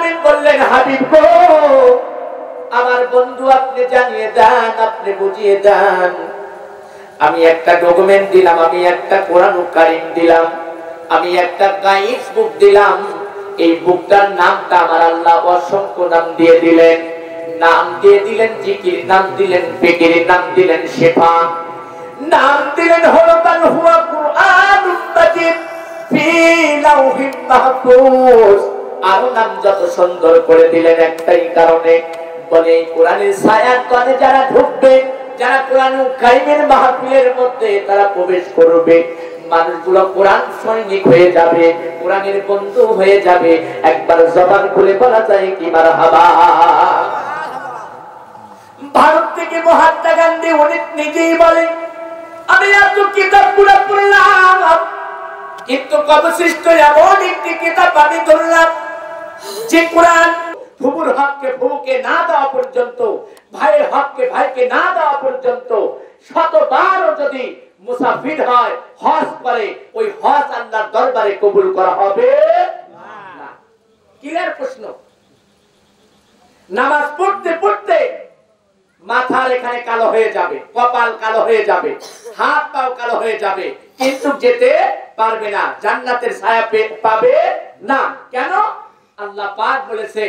আলামিন বললেন, হাবিব গো, আমার বন্ধু আপনি জানিয়ে দেন, আপনি বুঝিয়ে দেন। আমি একটা ডকুমেন্ট দিলাম, আমি একটা কোরআন কারীম দিলাম, আমি একটা গাইড বুক দিলাম। এই বুকটার নামটা আমার আল্লাহ অসংখ্য নাম দিয়ে দিলেন। নাম দিয়ে দিলেন জিকির, নাম দিলেন ফিকির, নাম দিলেন শিফা, নাম দিলেন হলকান হুয়া কুরআনুম মাজিদ ফি লাউহিম মাহফুজ। আর নাম যত সুন্দর করে দিলেন একটাই কারণে, বলে এই কোরআনের ছায়ার তলে যারা ঢুকবে, যারা কোরআন কারীমের মাহফিলের মধ্যে তারা প্রবেশ করবে, মানুষগুলো কোরআন সৈনিক হয়ে যাবে, কোরআনের বন্ধু হয়ে যাবে। একবার জবান খুলে বলা যায় কি মারহাবা। ভারত থেকে মহাত্মা গান্ধী উনি নিজেই বলেন, আমি এত কিতাবগুলো পড়লাম, কিন্তু অবশিষ্ট এমন একটি কিতাব আমি ধরলাম যে কোরআন ফুবুর হককে ফুবুকে না দেওয়া পর্যন্ত, ভাইয়ের হককে ভাইকে না দেওয়া পর্যন্ত শতবারও যদি মুসাফির হয়, হজ করে, ওই হজ আল্লাহর দরবারে কবুল করা হবে না। ক্লিয়ার প্রশ্ন? নামাজ পড়তে পড়তে মাথার এখানে কালো হয়ে যাবে, কপাল কালো হয়ে যাবে, হাত পাও কালো হয়ে যাবে, কিন্তু যেতে পারবে না, জান্নাতের ছায়া পাবে না। কেন? আল্লাহ পাক বলেছে,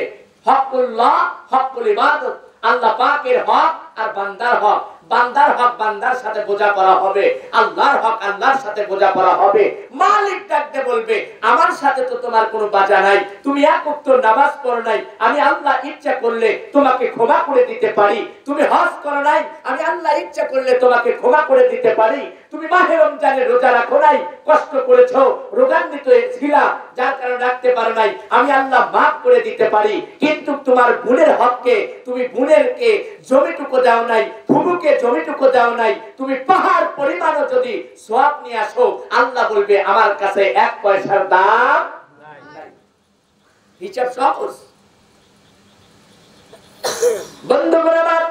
হকুল্লাহ হকুল ইবাদত, আল্লাহ পাকের হক আর বান্দার হক, বান্দার হক বান্দার সাথে বোঝাপড়া হবে, আল্লাহর হক আল্লাহর সাথে বোঝাপড়া হবে। মালিক ডাকতে বলবে, আমার সাথে তো তোমার কোনো বাজা নাই, তুমি এক ওয়াক্ত নামাজ পড়ো নাই, আমি আল্লাহ ইচ্ছা করলে তোমাকে ক্ষমা করে দিতে পারি। তুমি হজ করো নাই, আমি আল্লাহ ইচ্ছা করলে তোমাকে ক্ষমা করে দিতে পারি। তুমি মাহে রমজানে রোজা রাখো নাই, কষ্ট করেছো, রোগান্বিত ছিলা, যার কারণে রাখতে পারো নাই, আমি আল্লাহ মাফ করে দিতে পারি। কিন্তু তোমার বোনের হককে, তুমি বোনেরকে জমিটুকু দাও নাই, ফুবুকে জমিটুকু দাও নাই, তুমি পাহাড় পরিমাণও যদি সওয়াব নিয়ে আসো, আল্লাহ বলবে আমার কাছে এক পয়সার দাম নাই। হিসাব সহজ। বন্ধুগণ আমার,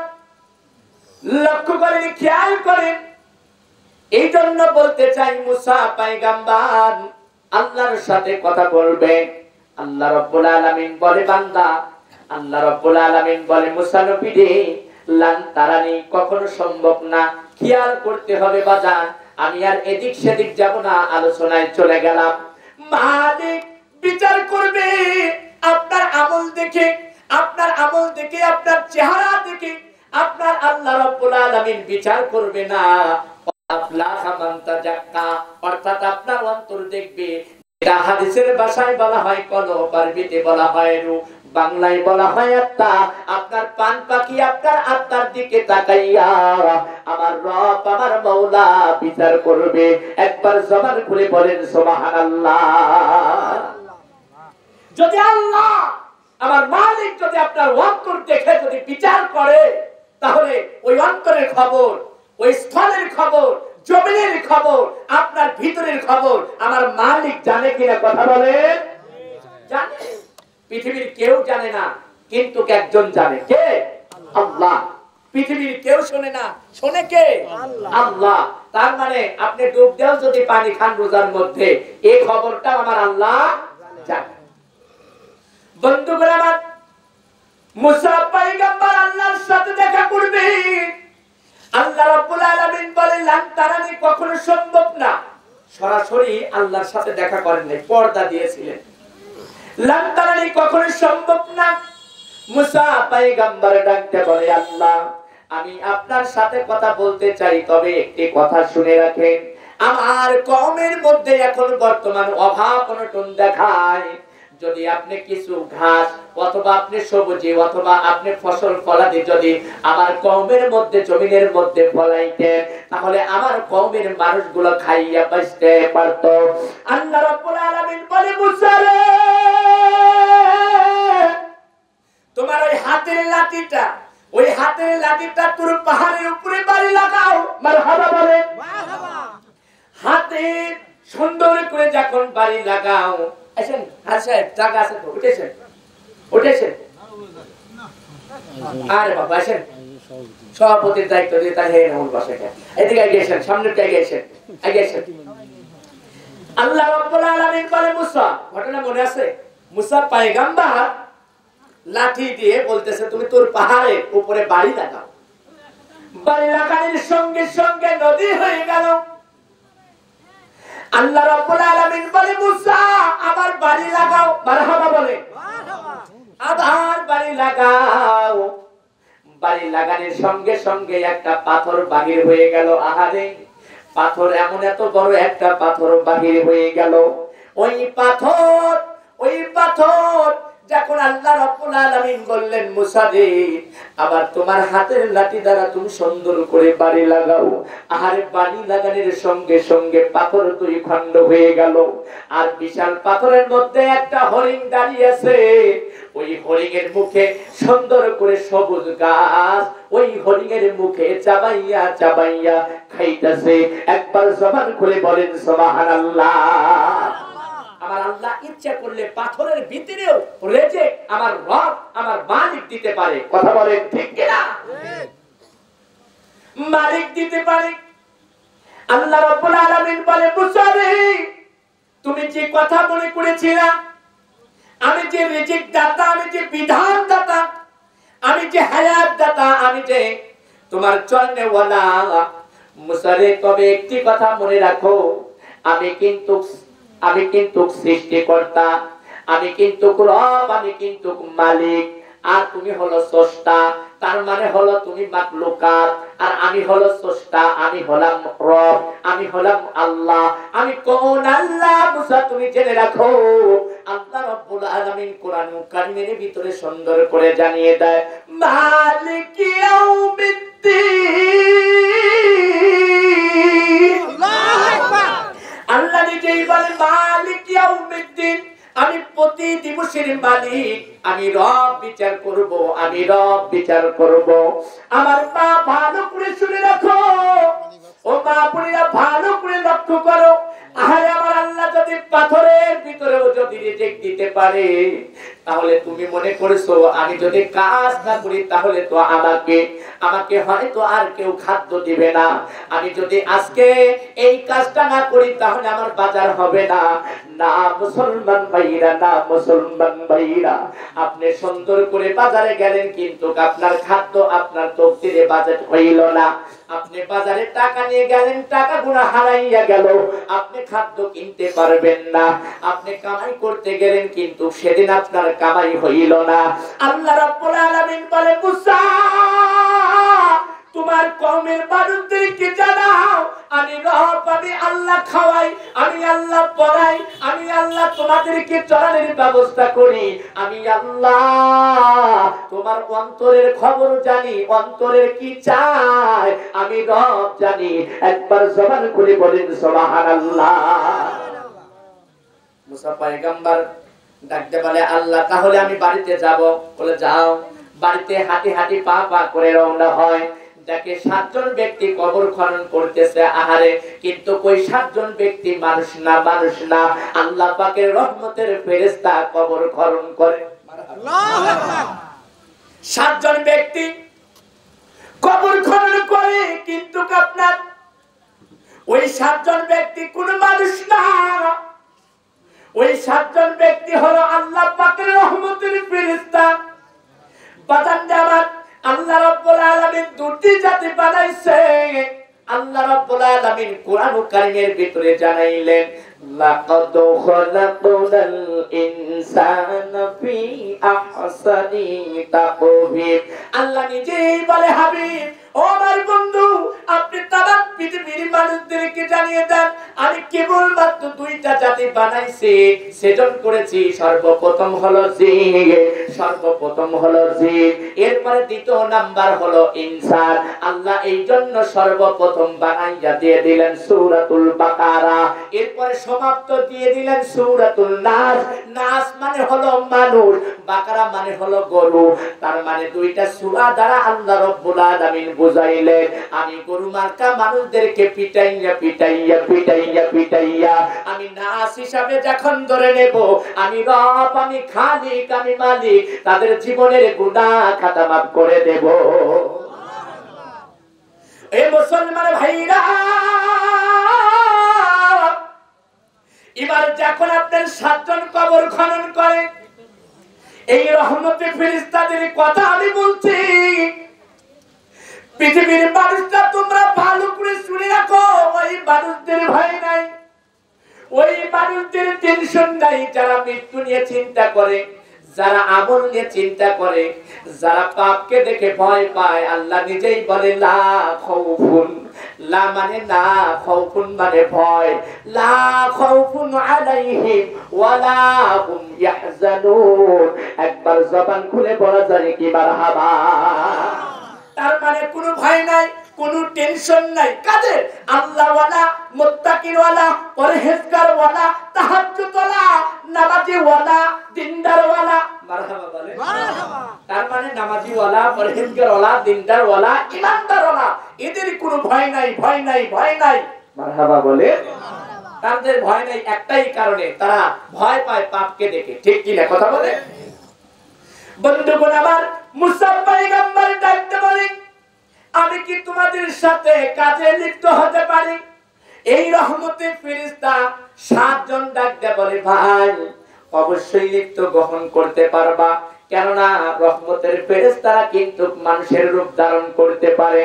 লক্ষ্য করেন, খেয়াল করেন। এই জন্য বলতে চাই, মুসা পয়গম্বর আল্লাহর সাথে কথা বলবে। আল্লাহ রাব্বুল আলামিন বলে, বান্দা, আল্লাহ রাব্বুল আলামিন বলে, মুসা নবী রে, লান তারানি কখনো সম্ভব না। খেয়াল করতে হবে বাজান, আমি আর এদিক সেদিক যাব না, আলোচনায় চলে গেলাম। মালিক বিচার করবে আপনার আমল দেখে, আপনার আমল দেখে, আপনার চেহারা দেখে। আপনার আল্লাহ রাব্বুল আলামিন বিচার করবে না, অর্থাৎ আপনার অন্তর দেখবে। এটা হাদিসের ভাষায় বলা হয় কলব, আরবিতে বলা হয় রূহ, বাংলায় বলা হয় আত্মা। আপনার পান পাখি আপনার আত্মার দিকে তাকাইয়া আমার রব, আমার মাওলা বিচার করবে। একবার জবান খুলে বলেন সুবহানাল্লাহ। যদি আল্লাহ, আমার মালিক, যদি আপনার অন্তর দেখে যদি বিচার করে, তাহলে ওই অন্তরের খবর, ওই স্থলের খবর, জমিনের খবর, আপনার ভিতরের খবর আমার মালিক জানে কিনা? কথা বলেন। জানে। পৃথিবীর কেউ জানে না, কিন্তু একজন জানে। কে? আল্লাহ। পৃথিবীর কেউ শোনে না, শোনে কে? আল্লাহ। তার মানে আপনি ডুব দেও যদি পানি খান রোজার মধ্যে, এই খবরটা আমার আল্লাহ জানে। বন্ধুগণ আমার, মুসা পয়গম্বর আল্লাহর সাথে দেখা করবে। আল্লাহ রাব্বুল আলামিন বলেন, লান তারানি কখনো সম্ভব না। সরাসরি আল্লাহর সাথে দেখা করেন নাই, পর্দা দিয়েছিলেন। লান তারানি কখনো সম্ভব না। মুসা পয়গম্বর ডাকতে বলে, আল্লাহ, আমি আপনার সাথে কথা বলতে চাই, তবে একটি কথা শুনে রাখেন। আমার কওমের মধ্যে এখন বর্তমান অভাব অনটন দেখায়। যদি আপনি কিছু ঘাস অথবা আপনি সবজি অথবা আপনি ফসল ফলাদি যদি আমার কওমের মধ্যে, জমিনের মধ্যে ফলাইতেন, তাহলে আমার কওমের মানুষগুলো খাইয়া বাঁচতে পারত। আল্লাহ রাব্বুল আলামিন বলে, মুসা রে, তোমার ওই হাতের লাঠিটা, ওই হাতের লাঠিটা তোর পাহাড়ের উপরে বাড়ি লাগাও। মারহাবা বলে। হাতে সুন্দর করে যখন বাড়ি লাগাও, আসেন আর সাহেব জায়গা আছে তো, উঠেছেন উঠেছেন, আরে বাবা আসেন, সভাপতির দায়িত্ব দিয়ে তাই হে নমল বসে, এদিকে গিয়েছেন, সামনের দিকে গিয়েছেন, গিয়েছেন। আল্লাহ রাব্বুল আলামিন বলে, মুসা, ঘটনা মনে আছে? মুসা পয়গম্বর লাঠি দিয়ে বলতেছে তুমি তোর পাহাড়ের উপরে বাড়ি লাগাও। বাড়ি লাগানোর সঙ্গে সঙ্গে নদী হয়ে গেল। আল্লাহ রাব্বুল আলামিন বলে মুসা আবার বাড়ি লাগাও, মারহাবা বলে, আবার বাড়ি লাগাও। বাড়ি লাগানোর সঙ্গে সঙ্গে একটা পাথর বাহির হয়ে গেল। আহারে, পাথর এমন এত বড় একটা পাথর বাহির হয়ে গেল। ওই পাথর যখন আল্লাহ রাব্বুল আলামিন বললেন মুসা রে আবার তোমার হাতের লাঠি দ্বারা তুমি সুন্দর করে বাড়ি লাগাও। আহারে, বাড়ি লাগানোর সঙ্গে সঙ্গে পাথর দুই খণ্ড হয়ে গেল। আর বিশাল পাথরের মধ্যে একটা হরিণ দাঁড়িয়ে আছে। ওই হরিণের মুখে সুন্দর করে সবুজ গাছ, ওই হরিণের মুখে চাবাইয়া চাবাইয়া খাইতেছে। একবার জবান খুলে বলেন সুবহানাল্লাহ। আমার আল্লাহ ইচ্ছা করলে পাথরের ভিতরেও রেজে আমার রব আমার মালিক দিতে পারে। কথা বলেন ঠিক কিনা? মালিক দিতে পারে। আল্লাহ রাব্বুল আলামিন বলে মুসা রে তুমি যে কথা মনে করেছিলা আমি যে রিজিক দাতা, আমি যে বিধান দাতা, আমি যে হায়াত দাতা, আমি যে তোমার চরণে ওয়ালা মুসা রে, তবে একটি কথা মনে রাখো আমি কিন্তু সৃষ্টিকর্তা, আমি কিন্তু রব, আমি কিন্তু মালিক, আর তুমি হলো স্রষ্টা। তার মানে হলো তুমি মাখলুকাত আর আমি হলো স্রষ্টা, আমি হলাম রব, আমি হলাম আল্লাহ। আমি কোন আল্লাহ মুসা তুমি জেনে রাখো। আল্লাহ রাব্বুল আলামিন কোরআন কারীমের ভিতরে সুন্দর করে জানিয়ে দেয় মালিক ইয়াউমিদ্দিন। আল্লাহু আকবার। আল্লাহ নিজেই বলেন মালিক ইয়াউমিদ্দিন, আমি প্রতি দিবসের মালিক, আমি রব বিচার করব, আমি রব বিচার করব। আমার মা ভালো করে শুনে রাখো, ও মা বোনেরা ভালো করে লক্ষ্য করো। আরে আমার আল্লাহ যদি পাথরের ভিতরেও যদি রিজিক দিতে পারে, তাহলে তুমি মনে করেছো আমি যদি কাজ না করি তাহলে তো আমাকে হয়তো আর কেউ খাদ্য দিবে না। আমি যদি আজকে এই কাজটা না করি তাহলে আমার বাজার হবে না। না মুসলমান ভাইরা, না মুসলমান ভাইরা, আপনি সুন্দর করে বাজারে গেলেন কিন্তু আপনার খাদ্য আপনার তকদিরে বাজেট হইল না। আপনি বাজারে টাকা নিয়ে গেলেন, টাকা গুনা হারাইয়া গেল, আপনি খাদ্য কিনতে পারবেন না। আপনি কামাই করতে গেলেন কিন্তু সেদিন আপনার কামাই হইল না। আল্লাহ রাব্বুল আলামিন বলে মুসা তোমার কওমের মানুষদেরকে জানাও আমি রব, আমি আল্লাহ খাওয়াই, আমি আল্লাহ পড়াই, আমি আল্লাহ তোমাদেরকে চলানোর ব্যবস্থা করি, আমি আল্লাহ তোমার অন্তরের খবর জানি, অন্তরের কি চায় আমি রব জানি। একবার জবান খুলে বলেন সুবহানাল্লাহ। মুসা পয়গম্বর ডাকতে বলে আল্লাহ তাহলে আমি বাড়িতে যাব। বলে যাও। বাড়িতে হাঁটি হাঁটি পা পা করে রওনা হয়। দেখে 7 জন ব্যক্তি কবর খনন করতেছে। আহারে, কিন্তু কই 7 জন ব্যক্তি মানুষ না, মানুষ না, আল্লাহ পাকের রহমতের ফেরেশতা কবর খনন করে। আল্লাহু আকবার। 7 জন ব্যক্তি কবর খনন করে, কিন্তু আপনার ওই 7 জন ব্যক্তি কোন মানুষ না, ওই 7 জন ব্যক্তি হলো আল্লাহ পাকের রহমতের ফেরেশতা। বাজান আমার আল্লাহ রাব্বুল আলামিন দুটি জাতি বানাইছে। আল্লাহ রাব্বুল আলামিন কোরআন কারীমের ভিতরে জানাইলেন লাকাদ খালাকনাল ইনসানা ফি আহসানি তাকওয়িম। আল্লাহ নিজেই বলে হাবিব ও আমার বন্ধু আপনি তামাম পৃথিবীর মানুষদেরকে জানিয়ে দেন আমি কেবলমাত্র 2টা জাতি বানাইছি, সৃজন করেছি। সর্বপ্রথম হলো জিন, সর্বপ্রথম হলো জিন, এরপরে দ্বিতীয় নাম্বার হলো ইনসান। আল্লাহ এই জন্য সর্বপ্রথম বানাইয়া দিয়ে দিলেন সূরাতুল বাকারা, এরপরে সমাপ্ত দিয়ে দিলেন সূরাতুল নাস। নাস মানে হলো মানুষ, বাকারা মানে হলো গরু। তার মানে 2টা সূরা দ্বারা আল্লাহ রাব্বুল আলামিন বুঝাইলেন আমি গরু মার্কা মানুষদেরকে পিটাইয়া পিটাইয়া পিটাইয়া পিটাইয়া আমি নাস হিসাবে যখন ধরে নেব আমি রব, আমি খালিক, আমি মালিক, তাদের জীবনের গুনাহ খাতা মাফ করে দেব। এই মুসলমান ভাইরা, এবার যখন আপনার 7 জন কবর খনন করে, এই রহমতের ফেরেশতাদের কথা আমি বলছি, পৃথিবীর মানুষরা তোমরা ভালো করে শুনে রাখো। ওই মানুষদের ভয় নাই, ওই মানুষদের টেনশন নাই যারা মৃত্যু নিয়ে চিন্তা করে, যারা আমল নিয়ে চিন্তা করে, যারা পাপকে দেখে ভয় পায়। আল্লাহ নিজেই বলে লা খাউফুন, লা মানে না, খাউফুন মানে ভয়, লা খাউফুন আলাইহিম ওয়ালা হুম ইয়াহজানুন। একবার জবান খুলে বলা যায় কি মারহাবা। তার মানে কোনো ভয় নাই, কোনো টেনশন নাই। কাদের? আল্লাহওয়ালা, মুত্তাকিওয়ালা, পরহেজগারওয়ালা, তাহাজ্জুদওয়ালা, নামাজীওয়ালা, দিনদারওয়ালা। মারহাবা বলে মারহাবা। তার মানে নামাজীওয়ালা, পরহেজগারওয়ালা, দিনদারওয়ালা, ইমানদারওয়ালা, এদের কোনো ভয় নাই, ভয় নাই, ভয় নাই। মারহাবা বলে মারহাবা। তাদের ভয় নাই একটাই কারণে, তারা ভয় পায় পাপকে দেখে। ঠিক কি না কথা বলে? বন্ধুগণ আমার, মুসা পয়গম্বর ডাকতে বলে, আমি কি তোমাদের সাথে কাজে লিপ্ত হতে পারি? এই রহমতের ফেরেশতা 7 জন ডাকতে বলে, ভাই অবশ্যই লিপ্ত গ্রহণ করতে পারবা, কেননা রহমতের ফেরেশতারা কিন্তু মানুষের রূপ ধারণ করতে পারে।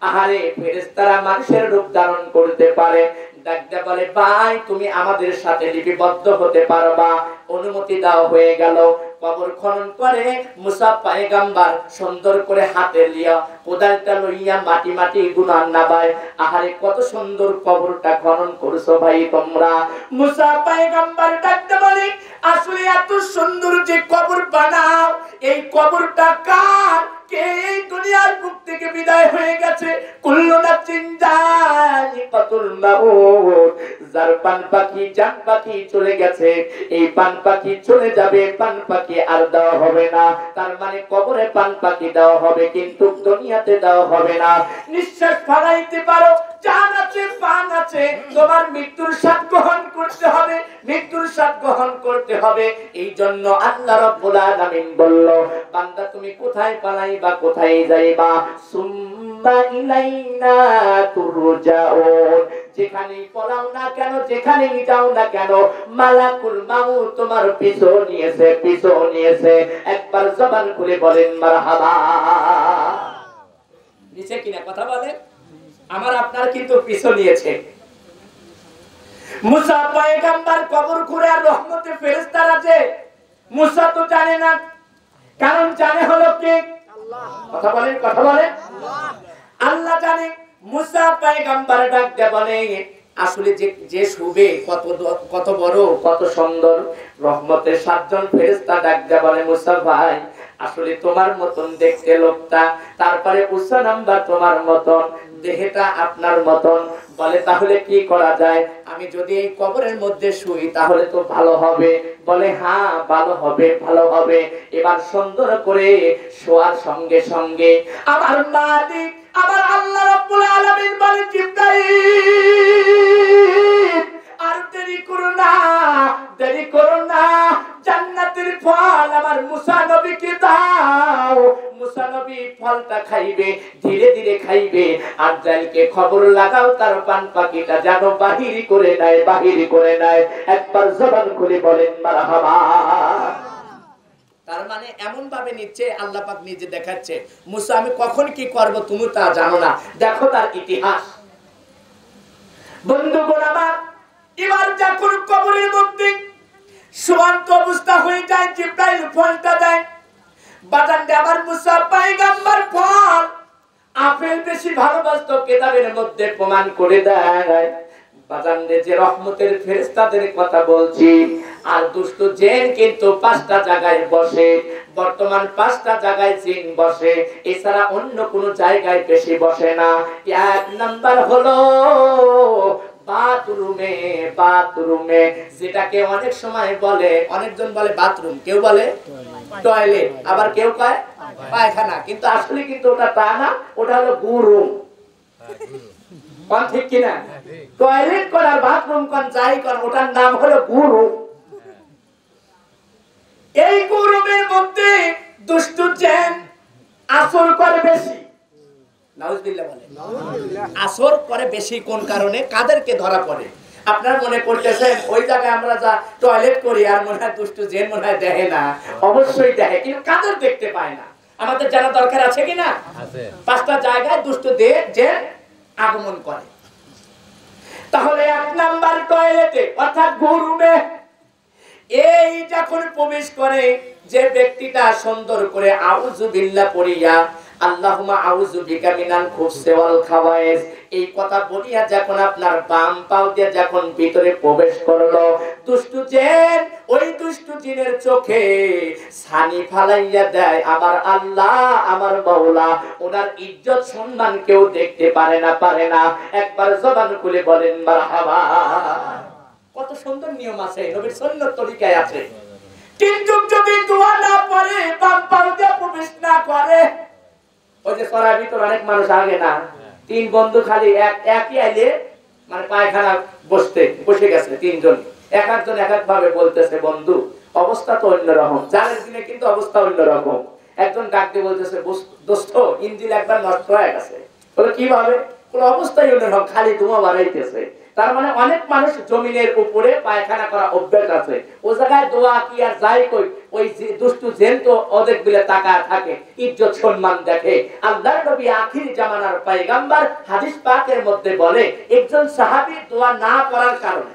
আহারে, ফেরেশতারা মানুষের রূপ ধারণ করতে পারে। ডাকতে বলে, ভাই তুমি আমাদের সাথে লিপিবদ্ধ হতে পারবা? অনুমতি দাও। হয়ে গেল। কবর খনন করে মুসা পয়গম্বর সুন্দর করে হাতে লিয়া কোদালটা লইয়া মাটি মাটি গুনাহ নাবায়। আহারে, কত সুন্দর কবরটা খনন করছো ভাই তোমরা। মুসা পয়গম্বর ডাকতে বলে, আসলে এত সুন্দর যে কবর বানাও, এই কবরটা কার? কে এই দুনিয়ার বুক থেকে বিদায় হয়ে গেছে? কুল্লু নাফসিন যায়িকাতুল মাউত। যার পান পাখি জান পাখি চলে গেছে, এই পান পাখি চলে যাবে, পান পাখি আর দেওয়া হবে না। তার মানে কবরে পান পাখি দেওয়া হবে, কিন্তু দুনিয়াতে দেওয়া হবে না। নিঃশ্বাস ফালাইতে পারো, জান আছে, পান আছে, তোমার মৃত্যুর স্বাদ গ্রহণ করতে হবে, মৃত্যুর স্বাদ গ্রহণ করতে হবে। এই জন্য আল্লাহ রাব্বুল আলামিন বলল, বান্দা তুমি কোথায় পালাইবা, কোথায় যাইবা? সুম্মা ইলাইনা তুরজাউন। যেখানেই পলাও না কেন, যেখানেই যাও না কেন, মালাকুল মাউত তোমার পিছু নিয়েছে, পিছু নিয়েছে। একবার জবান খুলে বলেন মারহাবা। নিচে কিনা কথা বলেন? আমার আপনার কিন্তু পিছু নিয়েছে। মুসা পয়গম্বর কবর খুঁড়ে, আর রহমতের ফেরেশতারা যে, মুসা তো জানে না, কারণ জানে হলো কে? আল্লাহ। কথা বলেন, কথা বলেন। আল্লাহ জানে। মুসা পয়গম্বর ডাকতে বলে, আসলে যে শুবে কত বড়, কত সুন্দর। রহমতের 7 জন ফেরেশতা ডাকতে বলে, মুসা ভাই আসলে তোমার মতন দেখতে লোকটা, তারপরে উচ্চ নাম্বার তোমার মতন, দেহটা আপনার মতন। বলে তাহলে কি করা যায়? আমি যদি এই কবরের মধ্যে শুই তাহলে তো ভালো হবে। বলে হ্যাঁ ভালো হবে, ভালো হবে। এবার সুন্দর করে শোয়ার সঙ্গে সঙ্গে আমার মালিক, আমার আল্লাহ রাব্বুল আলামিন বলে, জিবরাইল আর দেরি করো না, দেরি করো না, জান্নাতের ফল আমার মুসা নবীকে দাও। মুসা নবী ফলটা খাইবে, ধীরে ধীরে খাইবে। আর জাইলকে খবর লাগাও তার পান পাখিটা যেন বাহিরি করে নেয়, বাহিরি করে নেয়। একবার জবান খুলে বলেন মারহাবা। তার মানে এমন ভাবে নিচ্ছে, আল্লাহ পাক নিজে দেখাচ্ছে, মুসা আমি কখন কি করব তুমি তা জানো না। দেখো তার ইতিহাস। বন্ধুগণ আমার, এবার যখন কবরের মধ্যে শোয়ান্ত অবস্থা হয়ে যায়, জিবরাইল ফলটা দেয়। বাজানটা আবার মুসা পয়গম্বর ফল আপেল বেশি ভালোবাসতো, কিতাবের মধ্যে প্রমাণ করে দেয়। বাজানরে যে রহমতের ফেরেশতাদের কথা বলছি, আর দুষ্ট জিন কিন্তু 5টা জায়গায় বসে। বর্তমান 5টা জায়গায় জিন বসে, এছাড়া অন্য কোন জায়গায় বেশি বসে না। 1 নাম্বার হলো বাথরুমে। বাথরুমে যেটাকে অনেক সময় বলে, অনেকজন বলে বাথরুম, কেউ বলে টয়লেট, আবার কেউ কয় পায়খানা, কিন্তু আসলে কিন্তু ওটা তা না, ওটা হলো গুরুম। কোন ঠিক কিনা? টয়লেট করার বাথরুম কোন যাই কোন, ওটার নাম হলো গুরুম। এই গুরুমের মধ্যে দুষ্ট জিন আসর করে বেশি। নাউজুবিল্লাহ বলে, আসর করে বেশি কোন কারণে? কাদেরকে ধরা পড়ে? আপনারা মনে করতেছেন ওই জায়গায় আমরা যা টয়লেট করি আর মনে হয় দুষ্টু জেন মনে হয় দেখে না, অবশ্যই দেখে, কিন্তু কাদের দেখতে পায় না। আমাদের জানা দরকার আছে কিনা? পাঁচটা জায়গায় দুষ্ট জেন আগমন করে। তাহলে 1 নাম্বার টয়লেটে অর্থাৎ ঘুরুমে এই যখন প্রবেশ করে যে ব্যক্তিটা সুন্দর করে আউযু বিল্লাহ পড়িয়া আল্লাহুম্মা আউযু বিকা মিনাল খুবসি ওয়াল খাবায়েস এই কথা বলিয়া যখন আপনার বাম পাও দিয়ে যখন ভিতরে প্রবেশ করলো, দুষ্টু জিন ওই দুষ্টু জিনের চোখে ছানি ফালাইয়া দেয় আমার আল্লাহ আমার মাওলা, ওনার ইজ্জত সম্মান কেউ দেখতে পারে না। একবার জবান খুলে বলেন মারহাবা। কত সুন্দর নিয়ম আছে, নবীর সুন্নাত তরিকায় আছে। কিন্তু যদি দোয়া না পড়ে, বাম পাও দিয়ে প্রবেশ না করে, ওই যে সরার ভিতর অনেক মানুষ আগে না, 3 বন্ধু খালি একই আইলে মানে পায়খানা বসে গেছে, 3 জন এক একজন এক এক ভাবে বলতেছে বন্ধু অবস্থা তো অন্যরকম, জানের দিনে কিন্তু অবস্থা অন্যরকম। একজন ডাক দিয়ে বলতেছে দোস্ত ইঞ্জিন একবার নষ্ট হয়ে গেছে। বলে কিভাবে? কোন অবস্থায় অন্যরকম, খালি ধোঁয়া বাড়াইতেছে। তার মানে অনেক মানুষ জমিনের উপরে পায়খানা করা অভ্যাস আছে, ও জায়গায় দোয়া কি আর যাই কই, ওই দুষ্টু জেন তো অনেক গুলো টাকা থাকে, ইজ্জত সম্মান দেখে। আল্লাহর নবী আখিরি জামানার পয়গম্বর হাদিস পাকের মধ্যে বলে একজন সাহাবী দোয়া না পড়ার কারণে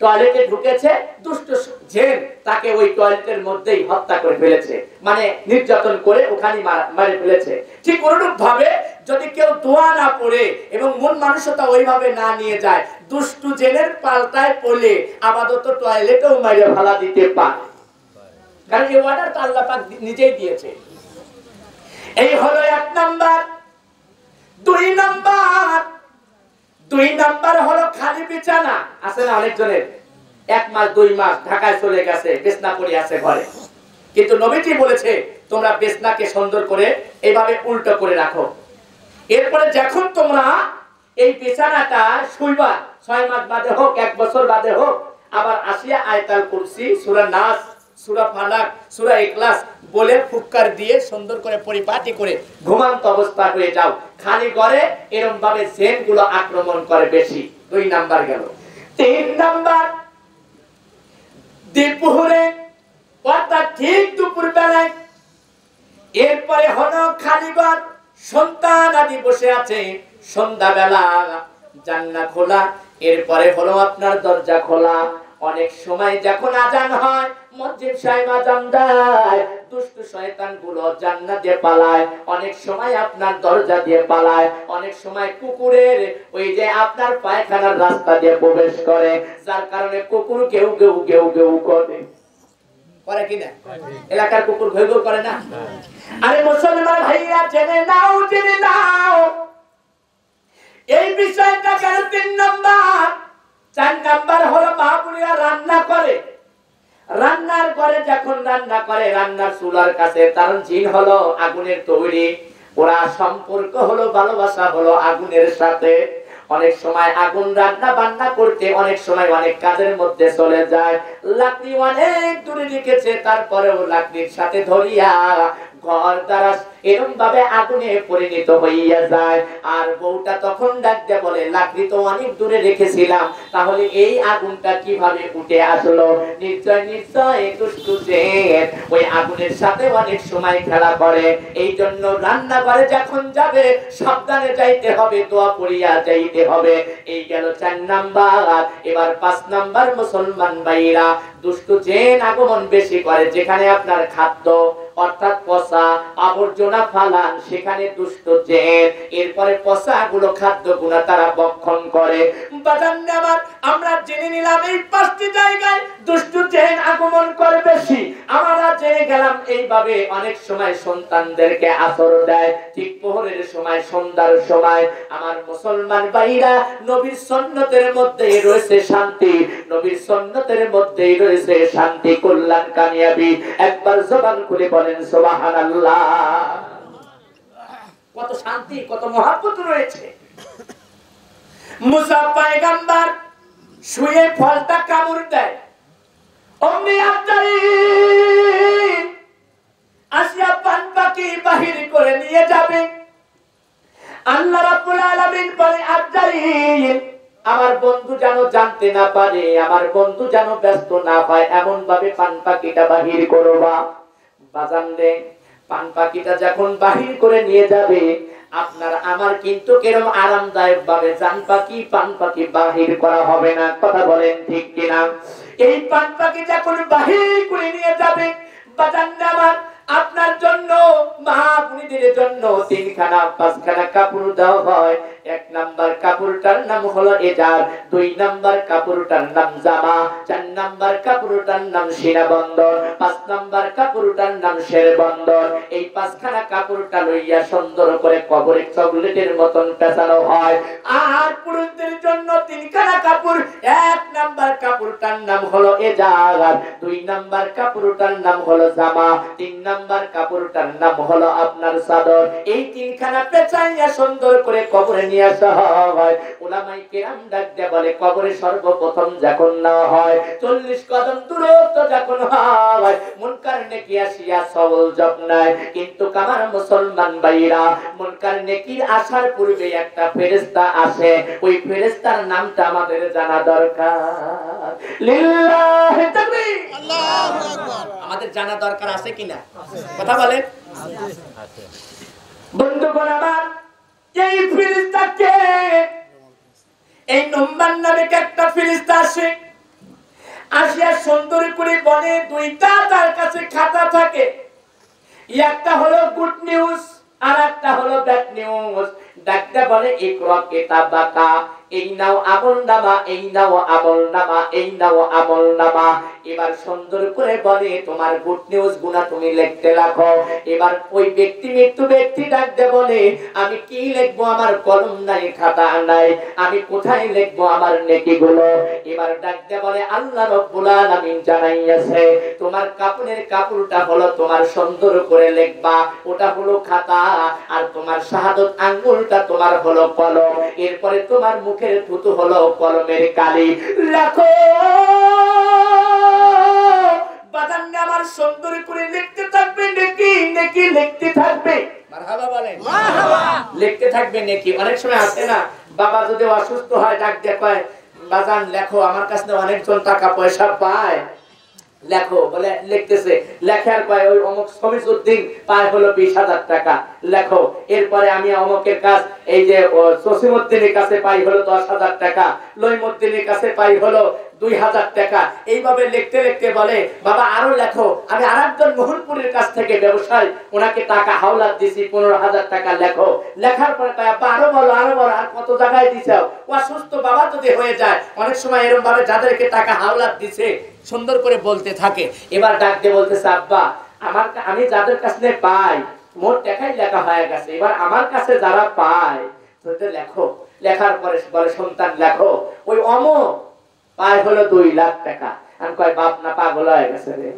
টয়লেটে ঢুকেছে, দুষ্ট জেন তাকে ওই টয়লেটের মধ্যেই হত্যা করে ফেলেছে, মানে নির্যাতন করে ওখানে মারে ফেলেছে। ঠিক অনুরূপ ভাবে যদি কেউ দোয়া না পড়ে এবং মন মানসিকতা ওইভাবে না নিয়ে যায়, দুষ্টু জেনের পাল্টায় পড়লে আপাতত টয়লেটেও মাইরে ফেলা দিতে পারে, কারণ এই অর্ডার তো আল্লাহ পাক নিজেই দিয়েছে। এই হলো 1 নাম্বার। 2 নাম্বার হলো খালি বিছানা আছে না অনেকজনের, 1 মাস 2 মাস ঢাকায় চলে গেছে, বিছনা পড়ে আছে ঘরে, কিন্তু নবীজি বলেছে তোমরা বিছনাকে সুন্দর করে এইভাবে উল্টো করে রাখো। এরপরে যখন তোমরা এই বিছানাটা শুইবা, 6 মাস বাদে হোক 1 বছর বাদে হোক, আবার আসিয়া আয়াতুল কুরসি, সূরা নাস, সূরা ফালাক, সূরা ইখলাস বলে ফুৎকার দিয়ে সুন্দর করে পরিপাটি করে ঘুমান্ত অবস্থা হয়ে যাও। খালি ঘরে এরকম ভাবে জিন গুলো আক্রমণ করে বেশি। 2 নাম্বার গেল। 3 নাম্বার দুপুরে অর্থাৎ ঠিক দুপুর বেলায়, এরপরে হলো খালি ঘর, সন্তান আদি বসে আছে, সন্ধ্যা বেলা জান্নাত খোলা, এরপরে হলো আপনার দরজা খোলা। অনেক সময় যখন আজান হয়, মুয়াজ্জিন সাহেব আজান দেয়, দুষ্ট শয়তান গুলো জান্নাতে পালায়, অনেক সময় আপনার দরজা দিয়ে পালায়, অনেক সময় কুকুরের ওই যে আপনার পায়খানার রাস্তা দিয়ে প্রবেশ করে, যার কারণে কুকুর কেউ করে কিনা? এলাকার কুকুর ঘেউ ঘেউ করে না? আরে মুসলমান ভাইরা জেনে নাও এই বিষয়টা কেন 3 নাম্বার। 4 নাম্বার হলো মাহবুলিয়া রান্না করে, রান্নার ঘরে যখন রান্না করে, রান্নার চুলার কাছে তার জিন হলো আগুনের তৈরি, ওরা সম্পর্ক হলো ভালোবাসা হলো আগুনের সাথে। অনেক সময় আগুন রান্না বান্না করতে অনেক সময় অনেক কাজের মধ্যে চলে যায়, লাকড়ি অনেক দূরে রেখেছে, তারপরেও লাকড়ির সাথে ধরিয়া ঘর দ্বারা এরকম ভাবে আগুনে পরিণত হইয়া যায়। আর বউটা তখন ডাকতে বলে লাকড়ি তো অনেক দূরে রেখেছিলাম, তাহলে এই আগুনটা কিভাবে উঠে আসলো? নিশ্চয় দুষ্টু জিন ওই আগুনের সাথে অনেক সময় খেলা করে। এই জন্য রান্নাঘরে যখন যাবে সাবধানে যাইতে হবে, দোয়া পড়িয়া যাইতে হবে। এই গেল 4 নাম্বার। এবার 5 নাম্বার মুসলমান ভাইরা, দুষ্টু জিন আগমন বেশি করে যেখানে আপনার খাদ্য অর্থাৎ পচা আবর্জনা ফালান, সেখানে দুষ্ট জিন এরপরে পচা গুলো খাদ্য গুলো তারা ভক্ষণ করে। আমরা জেনে নিলাম এই 5টি জায়গায় দুষ্ট জিন আগমন করে বেশি। আমরা জেনে গেলাম এইভাবে অনেক সময় সন্তানদেরকে আসর দেয়, ঠিক প্রহরের সময়, সন্ধ্যার সময়। আমার মুসলমান ভাইরা, নবীর সুন্নতের মধ্যেই রয়েছে শান্তি, নবীর সুন্নতের মধ্যেই রয়েছে শান্তি, কল্যাণ, কামিয়াবি। একবার জবান খুলে বলেন সুবহানাল্লাহ। কত শান্তি, কত মহব্বত রয়েছে। মুসা পয়গম্বর শুয়ে ফলটা কামড় দেয়, অমনি আফজালিন আসিয়া পান পাখি বাহির করে নিয়ে যাবে। আল্লাহ রাব্বুল আলামিন বলে আফজালিন আমার বন্ধু যেন জানতে না পারে, আমার বন্ধু যেন ব্যস্ত না হয়, এমন ভাবে পান পাখিটা বাহির করবা। বাজান রে, পান পাখিটা যখন বাহির করে নিয়ে যাবে, আপনার আমার কিন্তু কেরম আরামদায়ক ভাবে পান পাখি বাহির করা হবে না। কথা বলেন ঠিক কিনা? এই পান পাখি যখন বাহির করে নিয়ে যাবে, বাজান আমার আপনার জন্য মহাপুরীদের জন্য 3-5খানা কাপড় দেওয়া হয়। 1 নাম্বার কাপড়টার নাম হলো এজার, 2 নাম্বার কাপড়টার নাম জামা, 4 নাম্বার কাপড়টার নাম শিরাবন্দর, 5 নাম্বার কাপড়টার নাম শেরবন্দর। এই 5খানা কাপড়টা লইয়া সুন্দর করে কবরে চকলেটের মতন পেঁচানো হয়। আর পুরুষদের জন্য 3খানা কাপড়, 1 নাম্বার কাপড়টার নাম হলো এজার, 2 নাম্বার কাপড়টার নাম হলো জামা, 3 নাম্বার কাপড়টার নাম হলো আপনার চাদর। এই 3খানা পেঁচাইয়া সুন্দর করে কবরে নিয়ে আসা হয়। উলামায়ে কেরাম ডাক দিয়ে বলে, কবরে সর্বপ্রথম যখন নেওয়া হয় 40 কদম দূরত্ব যখন হয়, মুনকার নেকি আসিয়া সওয়াল জব নাই। কিন্তু আমার মুসলমান ভাইরা, মুনকার নেকির আসার পূর্বে একটা ফেরেশতা আসে, ওই ফেরেশতার নামটা আমাদের জানা দরকার। লিল্লাহি তাকবীর, আল্লাহু আকবার। আমাদের জানা দরকার আছে কিনা? কথা বলেন। বন্ধুগণ আমার, এই ফেরেশতাকে, এই নম্বর নামে একটা ফেরেশতা আসে, আসিয়া সুন্দর করে বলে, 2টা তার কাছে খাতা থাকে, একটা হলো গুড নিউজ আর একটা হলো ব্যাড নিউজ। ডাকতে বলে, ইকরা কিতাবাকা, এই নাও আমলনামা, এই নাও আমলনামা, এই নাও আমলনামা। এবার সুন্দর করে বলে, তোমার গুড নিউজ গুনা তুমি লিখতে রাখো। এবার ওই মৃত্যু ব্যক্তি ডাকতে বলে, আমি কি লিখবো? আমার কলম নাই, খাতা নাই, আমি কোথায় লিখবো আমার নেকিগুলো? এবার ডাকতে বলে, আল্লাহ রাব্বুল আলামিন জানাইয়াছে, তোমার কাপড়ের কাপড়টা হলো তোমার সুন্দর করে লিখবা, ওটা হলো খাতা, আর তোমার শাহাদাত আঙ্গুলটা তোমার হলো কলম। এরপরে তোমার মুখের থুতু হলো কলমের কালি। লেখো বাদান, আমার সুন্দর করে লিখতে থাকবে নেকি, নেকি লিখতে থাকবে। মারহাবা বলেন, মারহাবা। লিখতে থাকবে নেকি। অনেক সময় আছে না, বাবা যদি অসুস্থ হয় ডাক দিয়ে কয়, বাজান লেখো, আমার কাছে অনেকজন টাকা পয়সা পায়, লেখো। বলে লিখতেছে, লেখার কয় ওই অমুক শমীসউদ্দিন পায় হলো 20,000 টাকা, লেখো। এরপরে আমি অমুকের কাছ, এই যে জসিমউদ্দিনের কাছে পাই হলো 10,000 টাকা, লইমউদ্দিনের কাছে পাই হলো 2,000 টাকা। এইভাবে লিখতে লিখতে বলে, বাবা আরো লেখো, আমি আরেকজন মোহনপুরের কাছ থেকে ব্যবসায়ী, ওনাকে টাকা হাওলাত দিছি 15,000 টাকা, লেখো। লেখার পরে কয়, আব্বা আরো বলো, আরো বলো, আর কত জায়গায় দিছাও? অসুস্থ বাবা যদি হয়ে যায়, অনেক সময় এরকম ভাবে যাদেরকে টাকা হাওলাত দিছে সুন্দর করে বলতে থাকে। এবার ডাক দিয়ে বলতেছে, আব্বা আমি যাদের কাছে পাই মোট টাকাই লেখা হয়ে গেছে, এবার আমার কাছে যারা পায় লেখো। লেখার পরে বলে, সন্তান লেখো, ওই অমুক পায় হলো 2 লাখ টাকা। আমি কয়, বাপ না পাগল হয়ে গেছে রে।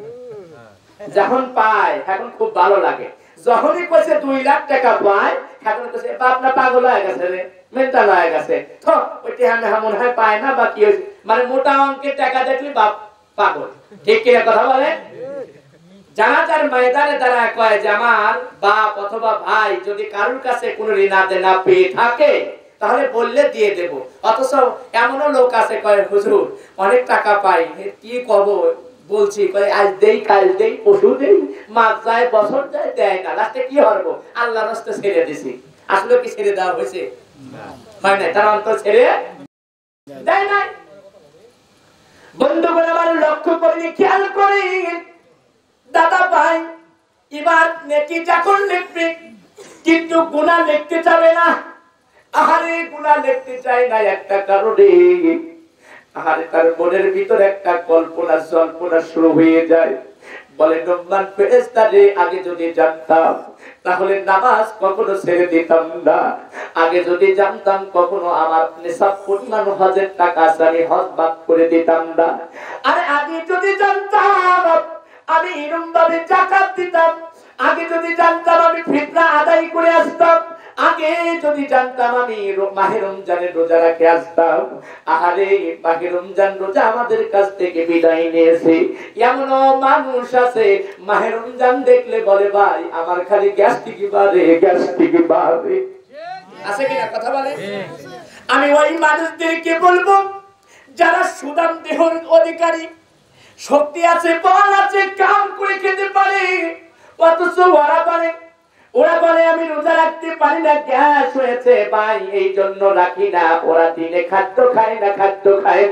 যখন পায় এখন খুব ভালো লাগে, যখনই কইছে 2 লাখ টাকা পায় এখন কইছে বাপ না পাগল হয়ে গেছে রে, মেন্টাল হয়ে গেছে। তো ওইটি আমি মনে হয় পায় না, বা কি হইছে, মানে মোটা অঙ্কের টাকা দেখলি বাপ পাগল। ঠিক কিনা কথা বলে? জানাজার ময়দানে তারা কয় যে, আমার বাপ অথবা ভাই যদি কারোর কাছে কোনো ঋণ না পেয়ে থাকে তাহলে বললে দিয়ে দেব। অথচ এমনও লোক আছে কয়, হুজুর অনেক টাকা পাই, কি কব, বলছি কয় আজ দেই, কাল দেই, পশু দেই, মাস যায়, বছর যায়, দেয় না, লাস্টে কি হরব, আল্লাহর রাস্তায় ছেড়ে দিছি। আসলে কি ছেড়ে দেওয়া হয়েছে? হয় না, তার অন্তর ছেড়ে দেয় না। বন্ধুগণ আমার, লক্ষ্য করি, খেয়াল করি, দাদা ভাই, এবার নেকি যখন লিখবে কিন্তু গুনাহ লিখতে যাবে না। আহারে গুনাহ লিখতে চায় না একটা কারণে, আহারে তার মনের ভিতর একটা কল্পনা জল্পনা শুরু হয়ে যায়। বলে, নম্বর ফেরেশতা রে, আগে যদি জানতাম তাহলে নামাজ কখনো ছেড়ে দিতাম না, আগে যদি জানতাম কখনো আমার নিসাব পরিমাণ হজের টাকা আমি হজ বাদ করে দিতাম না, আরে আগে যদি জানতাম আমি এরকম ভাবে যাকাত দিতাম, আগে যদি জানতাম আমি ফিতরা আদায় করে আসতাম, আগে যদি জানতাম আমি মাহে রমজানের রোজা রেখে আসতাম। আহারে মাহে রমজান রোজা আমাদের কাছ থেকে বিদায় নিয়েছে। এমন মানুষ আছে মাহে রমজান দেখলে বলে, ভাই আমার খালি গ্যাস্ট্রিক বাড়ে, গ্যাস্ট্রিক বাড়ে। আছে কিনা কথা বলে? আমি ওই মানুষদেরকে বলবো যারা সুদাম দেহর অধিকারী, শক্তি আছে, বল আছে, কাম করে খেতে পারে, অথচ ওরা বলে আমি রোজা রাখতে পারি না, গ্যাস হয়েছে ভাই, এই জন্য রাখি না। ওরা দিনে খাদ্য খায়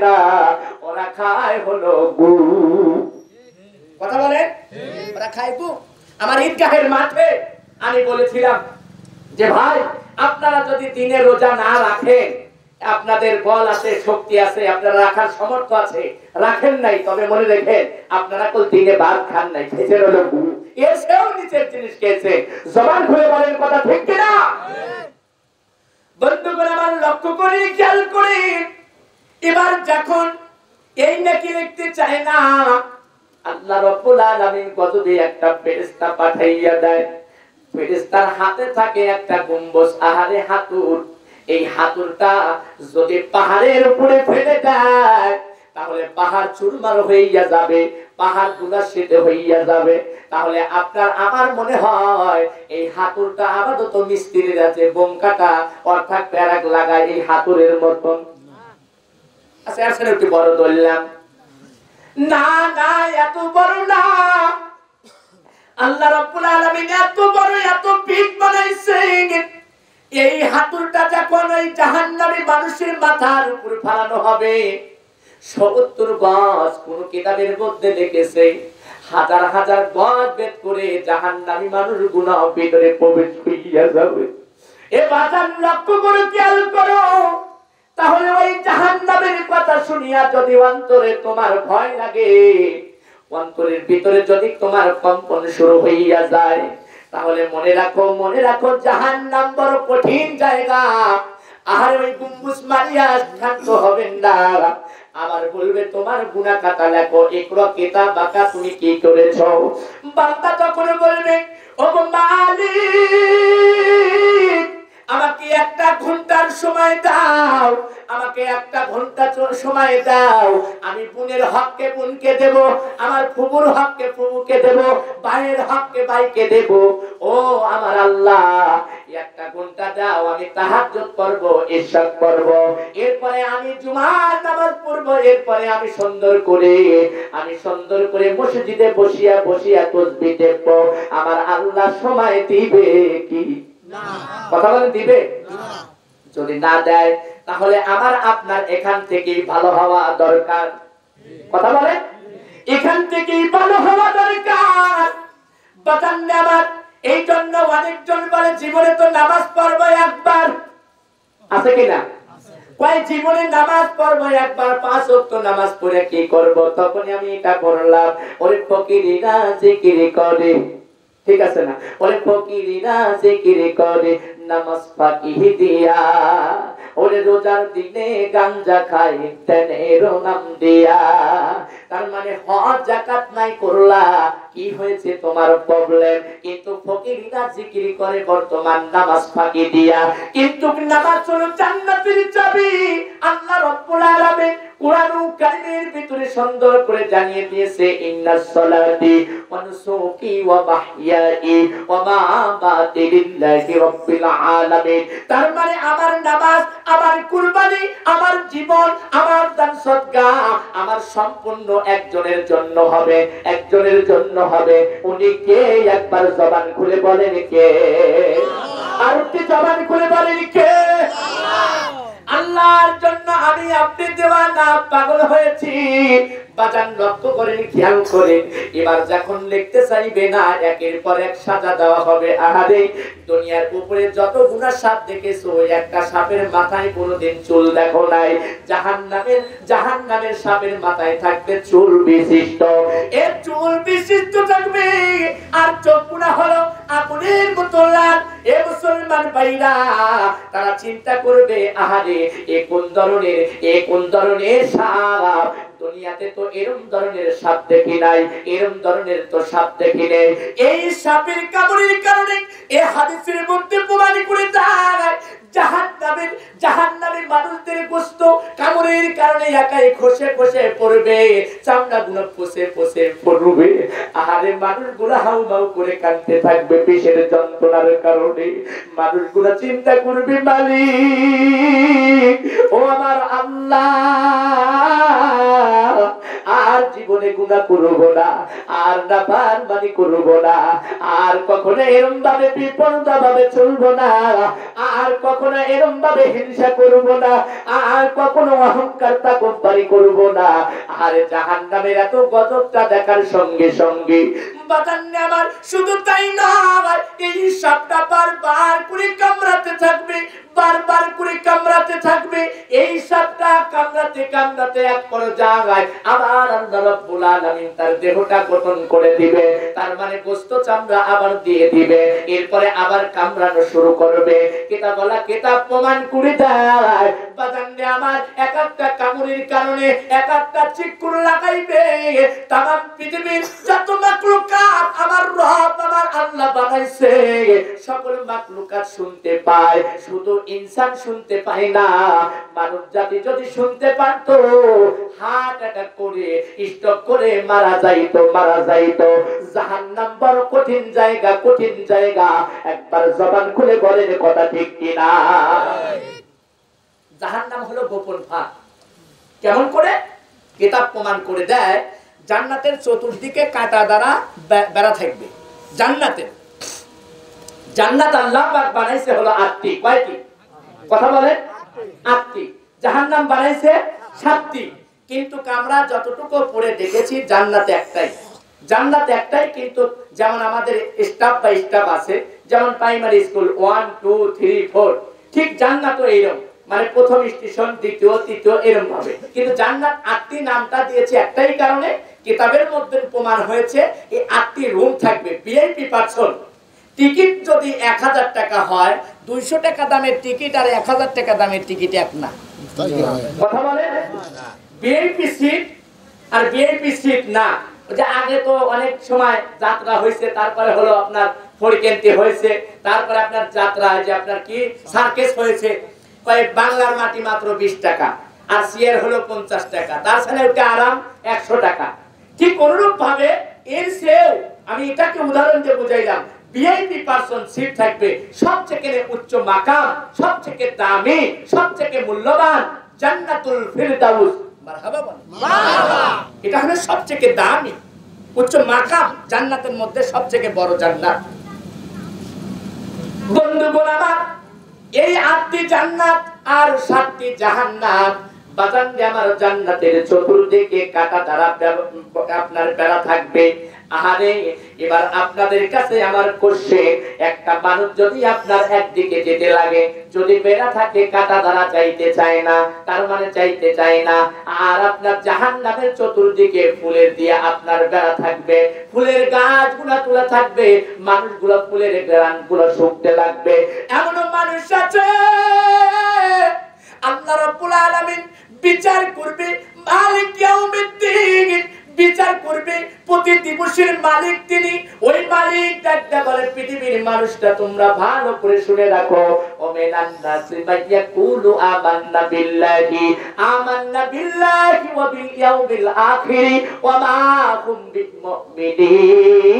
না, ওরা খায় হলো গু। কথা বলেন, ওরা খায় গু। আমার ঈদগাহের মাঠে আমি বলেছিলাম যে ভাই আপনারা যদি দিনে রোজা না রাখেন, আপনাদের বল আছে, শক্তি আছে, আপনারা রাখার সামর্থ্য আছে, রাখেন নাই, তবে মনে রেখেন আপনারা কোন দিনে ভাত খান নাই, খেয়েছেন হলো গু। এর সেও নিচের জিনিস খেয়েছে। জবান খুলে বলেন কথা ঠিক কিনা? বন্ধুগণ আমার লক্ষ্য করে খেয়াল করে, এবার যখন এই নাকি লিখতে চায় না, আল্লাহ রাব্বুল আলামিন কত দিয়ে একটা ফেরেশতা পাঠাইয়া দেয়। ফেরেশতার হাতে থাকে একটা গম্বুজ, আহারে হাতুর। এই হাতুরটা যদি পাহাড়ের উপরে ফেলে দেয় তাহলে পাহাড় চুরমার হইয়া যাবে, পাহাড় ধুলাশিত হইয়া যাবে। তাহলে আপনার আমার মনে হয় এই হাতুরটা আপাতত মিস্ত্রির আছে বোম কাটা অর্থাৎ প্যারাক লাগায় এই হাতুরের মতন। আচ্ছা আসলে একটু বড় ধরলাম না, না এত বড় না। আল্লাহ রাব্বুল আলামিন এত বড়, এত বিগ বানাইছেন। এই হাতুরটা যখন ওই জাহান্নামী মানুষের মাথার উপর ফালানো হবে, 70 গজ কোন কিতাবের মধ্যে লিখেছে, হাজার হাজার গজ ভেদ করে জাহান্নামী মানুষ গুনাহ ভিতরে প্রবেশ হইয়া যাবে। এ বাজার লক্ষ্য করে খেয়াল করো। তাহলে ওই জাহান্নামের কথা শুনিয়া যদি অন্তরে তোমার ভয় লাগে, অন্তরের ভিতরে যদি তোমার কম্পন শুরু হইয়া যায়, তাহলে মনে রাখো জাহান্নাম বড় কঠিন জায়গা। আর ওই গম্বুজ মারিয়া শান্ত হবেন না। আবার বলবে তোমার গুনাহ খাতা লেখো, একরা কিতাব বাকা তুমি কি করেছো। বান্দা তখন বলবে ও মালিক আমাকে 1 ঘন্টার সময় দাও, আমাকে 1 ঘন্টা সময় দাও। আমি বোনের হককে বোনকে দেব, আমার ফুফুর হককে ফুফুকে দেব, ভাইয়ের হককে ভাইকে দেব। ও আমার আল্লাহ 1 ঘন্টা দাও, আমি তাহাজ্জুদ করব, ইশরাক করব, এরপরে আমি জুমার নামাজ পড়ব, এরপরে আমি সুন্দর করে মসজিদে বসিয়া তাসবিহ দেব। আমার আল্লাহ সময় দিবে কি না? কথা বলেন দিবে না? যদি না দেয় তাহলে আমার আপনার এখান থেকেই ভালো হওয়া দরকার। কথা বলেন এখান থেকেই ভালো হওয়া দরকার। বাজান নামাজ এই জন্য অনেকজন বলে জীবনে তো নামাজ পড়বো একবার, আছে কিনা? কয় জীবনে নামাজ পড়বো একবার, 5 ওয়াক্ত নামাজ পড়ে কি করব? তখন আমি এটা করলাম, ওরে ফকিরিরা জিকির করে, ঠিক আছে না? ওরে ফকিরিরা জিকির করে নামাজ ফাঁকি দিয়া, ওরে রোজার দিনে গাঞ্জা খাই তেনের নাম দিয়া। তার মানে হজ যাকাত নাই করলা, কি হয়েছে তোমার প্রবলেম? কিন্তু ফকিরিরা জিকির করে বর্তমান নামাজ ফাঁকি দিয়া। কিন্তু নামাজ হলো জান্নাতের চাবি। আল্লাহ রাব্বুল আলামিন কুরআন কারীমের ভিতরে সুন্দর করে জানিয়ে দিয়েছে, ইন্নাস সালাতি ওয়া নুসুকি ওয়া মাহইয়াই ওয়া মামাতি লিল্লাহি রাব্বিল আলামিন। তার মানে আমার নামাজ, আমার কুরবানি, আমার জীবন, আমার দান সদকা, আমার সম্পূর্ণ একজনের জন্য হবে, একজনের জন্য হবে। উনি কে? একবার জবান খুলে বলেন কে? আর একটু জবান খুলে বলেন কে? আল্লাহর জন্য আমি আপনি দেওয়ানা, পাগল হয়েছি। বাজান লক্ষ্য করেন, খেয়াল করেন। এবার যখন লিখতে চাইবে না, একের পর এক সাজা দেওয়া হবে। আহারে দুনিয়ার উপরে যত গুনাহ সাপ দেখেছো, একটা সাপের মাথায় কোনোদিন চুল দেখো নাই। জাহান্নামের সাপের মাথায় থাকবে চুল বিশিষ্ট, এর চুল বিশিষ্ট থাকবে। আর চোখগুলা হলো আগুনের মতো লাল। এ মুসলমান ভাইরা, তারা চিন্তা করবে আহারে এ কোন ধরনের সাপ। দুনিয়াতে তো এরকম ধরনের সাপ দেখি নাই, এরকম ধরনের তো সাপ দেখি নাই। এই সাপের কামড়ের কারণে এই হাদিসের মধ্যে প্রমাণ করে দেয় জাহান্নামের মানুষদের গোশত কামড়ের কারণে একাই খসে খসে পড়বে, চামড়াগুলো পচে পচে পড়বে। আরে মানুষগুলো হাউমাউ করে কাঁদতে থাকবে পেশের যন্ত্রণার কারণে। মানুষগুলো চিন্তা করবে, মালিক ও আমার আল্লাহ, আর জীবনে গুনাহ করব না, আর নাফরমানি করব না, আর কখনো এরকম ভাবে বিপর্দা ভাবে চলবো না, আর কখনো এরকম ভাবে হিংসা করব না, আর কখনো অহংকার তাকব্বুরি করব না। আর জাহান্নামের এত গজবটা দেখার সঙ্গে সঙ্গে বাজান্নে আমার শুধু তাই নয়, এই সাপটা বারবার করে কামড়াতে থাকবে, বারবার করে কামড়াতে থাকবে। এই সাপটা কামড়াতে কামড়াতে এক পর্যায়ে আবার আল্লাহ রাব্বুল আলামিন তার দেহটা গঠন করে দিবে, তার মানে গোশত চামড়া আবার দিয়ে দিবে, এরপরে আবার কামড়ানো শুরু করবে। কিতাব প্রমাণ করে দেয় বাজান্নে আমার এক একটা কামড়ের কারণে এক একটা চিকুর লাগাইবে। তামাম পৃথিবীর যত মাখলুকাত আমার রব আমার আল্লাহ বানাইছে, সকল মাখলুকাত শুনতে পায়, শুধু ইনসান শুনতে পায় না। মানব জাতি যদি শুনতে পারত, হার্ট অ্যাটাক করে স্ট্রোক করে মারা যাইতো। জাহান্নাম বড় কঠিন জায়গা, কঠিন জায়গা। একবার জবান খুলে বলেন কথা ঠিক কিনা? জাহান্নাম হলো গোপন ফাঁক। কেমন করে? কিতাব প্রমাণ করে দেয়, জান্নাতের চতুর্দিকে কাঁটা দ্বারা বেড়া থাকবে। জান্নাত আল্লাহ পাক বানাইছে হলো ৮টি। কয়টি? কথা বলেন। ৮টি। জাহান্নাম বানাইছে ৭টি। কিন্তু আমরা যতটুকু পড়ে দেখেছি জান্নাতে একটাই। কিন্তু যেমন আমাদের স্টাফ বাই স্টাফ আছে, যেমন প্রাইমারি স্কুল 1 2 3 4, ঠিক জান্নাতও এইরকম, মানে প্রথম স্টেশন, দ্বিতীয়, তৃতীয়, এরকম ভাবে। কিন্তু জান্নাত ৮টি নামটা দিয়েছে একটাই কারণে, কিতাবের মধ্যে প্রমাণ হয়েছে এই 8টি রুম থাকবে। ভিআইপি পার্সন টিকিট যদি ১০০০ টাকা হয়, ২০০ টাকা দামের টিকিট আর ১০০০ টাকা দামের টিকিট এক না। কথা বলে ভিআইপি সিট আর ভিআইপি সিট না। যে আগে তো অনেক সময় যাত্রা হয়েছে, তারপরে হলো আপনার ফরিকেন্তি হয়েছে, তারপরে আপনার যাত্রা, যে আপনার কি সার্কেস হয়েছে, বাংলার মাটি মাত্র ২০ টাকা আর সিয়ার হলো ৫০ টাকা, তার সাথে ওটা আরাম ১০০ টাকা। ঠিক অনুরূপ ভাবে এর চেয়েও আমি এটাকে উদাহরণ দিয়ে বুঝাইলাম, ভিআইপি পার্সন সিট থাকবে সবচেয়ে উচ্চ মাকাম, সবচেয়ে দামি, সবচেয়ে মূল্যবান জান্নাতুল ফিরদাউস। মারহাবা বলেন মারহাবা। এটা হলো সবচেয়ে দামি উচ্চ মাকাম, জান্নাতের মধ্যে সবচেয়ে বড় জান্নাত। বন্ধুগণ আমার, এই 8টি জান্নাত আর 7টি জাহান্নাম। বাজানরে আমার জান্নাতের চতুর্দিকে কাঁটা দ্বারা আপনার বেড়া থাকবে। আরে এবার আপনাদের কাছে আমার কোশ্চেন, একটা মানুষ যদি আপনার একদিকে যেতে লাগে, যদি বেড়া থাকে কাঁটা দ্বারা যাইতে চায় না, তার মানে যাইতে চায় না। আর আপনার জাহান্নামের চতুর্দিকে ফুলের দিয়ে আপনার বেড়া থাকবে, ফুলের গাছগুলো তোলা থাকবে, মানুষগুলো ফুলের গ্রানগুলো শুকতে লাগবে। এমন মানুষ আছে আল্লাহ রাব্বুল আলামিন বিচার করবে, মালিক ইয়াউমিদ্দিন বিচার করবে, প্রতি দিবসের মালিক তিনি। ওই মালিক ডাকতে বলে, পৃথিবীর মানুষটা তোমরা ভালো করে শুনে রাখো, ও মিনান নাসি মাইয়াকুলু আমান্না বিল্লাহি ওয়া বিল ইয়াউমিল আখির ওয়া মা হুম বিমুমিনিন।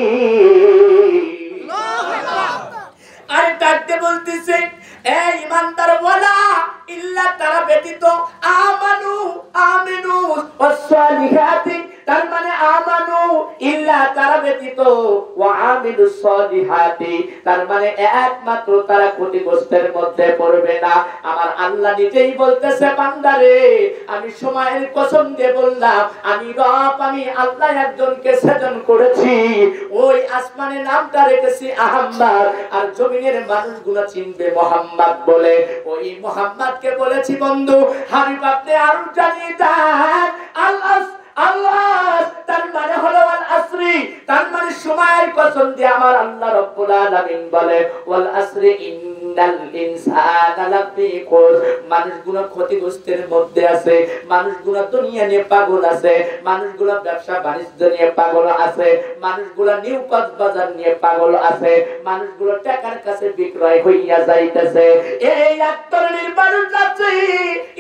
আরে ডাকতে বলতেছে, এই ইমানদার ওয়ালা ইল্লা তারা ব্যতীত আমানু আমিনু ওয়াসসালিহাতি, তার মানে আমানু ইল্লা তারা ব্যতীত ওয়া আমিলুস সালিহাতি, তার মানে একমাত্র তারা ক্ষতিগ্রস্তের মধ্যে পড়বে না। আমার আল্লাহ নিজেই বলতেছে, বান্দারে আমি সময়ের কসম দিয়ে বললাম, আমি রব, আমি আল্লাহ একজনকে সৃজন করেছি, ওই আসমানে নামটা রেখেছি আহমদ, আর জমিনের মানুষগুলো চিনবে মুহাম্মদ বলে। ওই মুহাম্মদকে বলেছি, বন্ধু হাবিব আপনি আরো জানিয়ে দেন, আল্লাহ তার মানে হলো ওয়াল আসরি, তার মানে সময়ের কসম দিয়ে আমার আল্লাহ রাব্বুল আলামিন বলে, ওয়াল আসরি ইন্নাল ইনসানা লাফি খুসর, মানুষগুলো ক্ষতিগ্রস্তের মধ্যে আছে, মানুষগুলো দুনিয়া নিয়ে পাগল আছে, মানুষগুলো ব্যবসা বাণিজ্য নিয়ে পাগল আছে, মানুষগুলো নিউ বাজার নিয়ে পাগল আছে, মানুষগুলো টাকার কাছে বিক্রয় হইয়া যাইতেছে। এই আত্মনির মানুষ আছে,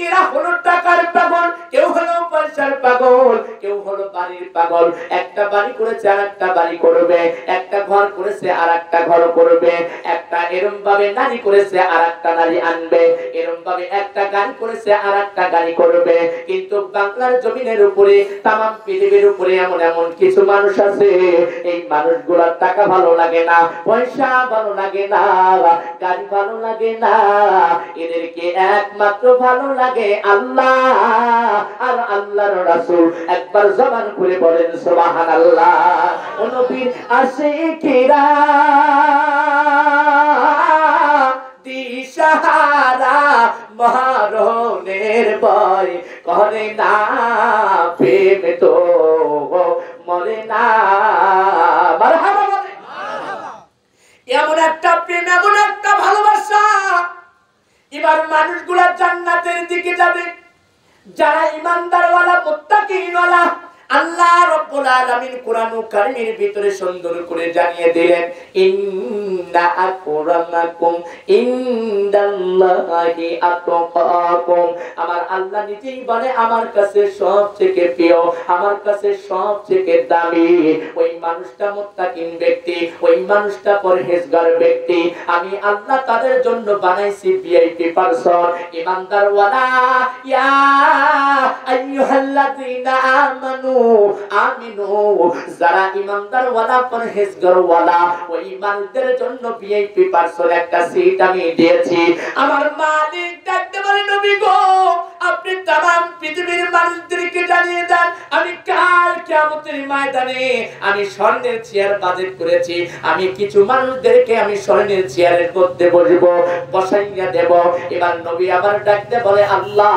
এরা হলো টাকার পাগল, কেউ হলো পয়সার পাগল, কেউ হলো বাড়ির পাগল। একটা বাড়ি করেছে আর একটা বাড়ি করবে, একটা ঘর করেছে আর একটা ঘর করবে, একটা এরম ভাবে নারী করেছে আর একটা নারী আনবে, এরম ভাবে একটা গাড়ি করেছে আর একটা গাড়ি করবে। কিন্তু বাংলার জমিনের উপরে, তাম পৃথিবীর উপরে এমন এমন কিছু মানুষ আছে, এই মানুষগুলোর টাকা ভালো লাগে না, পয়সা ভালো লাগে না, গাড়ি ভালো লাগে না, এদেরকে একমাত্র ভালো লাগে আল্লাহ আর আল্লাহর রাসূল। একবার জবান খুলে বলেন সুবহানাল্লাহ। ও নবীর আশিকেরা দিশাহারা মরণের ভয় করে না, প্রেম তো মরে না। মারহাবা বলে। এমন একটা প্রেম, এমন একটা ভালোবাসা, এবার মানুষগুলা জান্নাতের দিকে যাবে যারা ঈমানদারওয়ালা মুত্তাকিনওয়ালা। আল্লাহ রাব্বুল আলামিন কোরআনুল কারীমের ভিতরে সুন্দর করে জানিয়ে দিলেন, ইন্না আকরামাকুম ইনদাল্লাহি আতকাকুম। আমার আল্লাহ নিজেই বলে আমার কাছে সবথেকে প্রিয়, আমার কাছে সবথেকে দামি ওই মানুষটা মুত্তাকিন ব্যক্তি, ওই মানুষটা পরহেজগার ব্যক্তি। আমি আল্লাহ তাদের জন্য বানাইছি ভিআইপি পারসন, ঈমানদারওয়ালা। ইয়া আইয়ুহাল্লাযীনা আমানু আমিনু, যারা ঈমানদার ওয়ালা পরহেজগার ওয়ালা, ওই মানুষদের জন্য ভিআইপি পারসন একটা সিট আমি দিয়েছি। আমার মালিক ডাকতে বলে, নবী গো আপনি तमाम পৃথিবীর মানুষদেরকে জানিয়ে দেন, আমি কাল কিয়ামতের ময়দানে আমি স্বর্ণের চেয়ার বাজেট করেছি, আমি কিছু মানুষদেরকে আমি স্বর্ণের চেয়ারের মধ্যে বসবো, বসাইয়া দেব। এবার নবী আবার ডাকতে বলে, আল্লাহ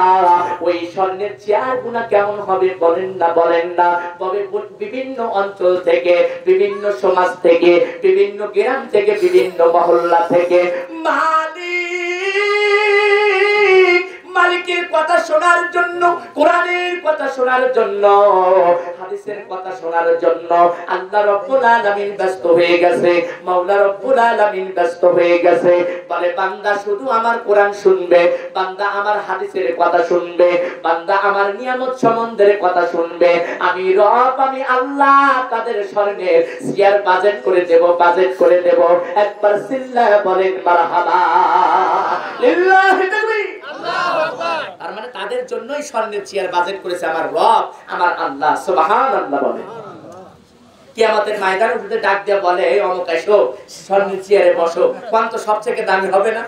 ওই স্বর্ণের চেয়ারগুলো কেমন হবে বলেন না, বলেন না। তবে বিভিন্ন অঞ্চল থেকে, বিভিন্ন সমাজ থেকে, বিভিন্ন গ্রাম থেকে, বিভিন্ন মহল্লা থেকে মালিকের কথা শোনার জন্য, কোরআনের কথা শোনার জন্য, হাদিসের কথা শোনার জন্য আল্লাহ রাব্বুল আলামিন ব্যস্ত হয়ে গেছে, মাওলা রাব্বুল আলামিন ব্যস্ত হয়ে গেছে। বলে বান্দা শুধু আমার কোরআন শুনবে, বান্দা আমার হাদিসের কথা শুনবে, বান্দা আমার নিয়ামত সম্বন্ধের কথা শুনবে, আমি রব, আমি আল্লাহ তাদের স্বর্ণের চেয়ার বাজেট করে দেব, বাজেট করে দেব। একবার চিল্লায়ে বলেন মারহাবা লিল্লাহি তাকবীর, আল্লাহু আকবার। তার মানে তাদের জন্যই স্বর্ণের চেয়ার বাজেট করেছে আমার রব, আমার আল্লাহ। সুবহানাল্লাহ বলে। কিয়ামতের ময়দানে উঠে ডাক দিয়ে বলে, এই অমুক এসো, স্বর্ণের চেয়ারে বসো। কোন তো সবথেকে দামি হবে না?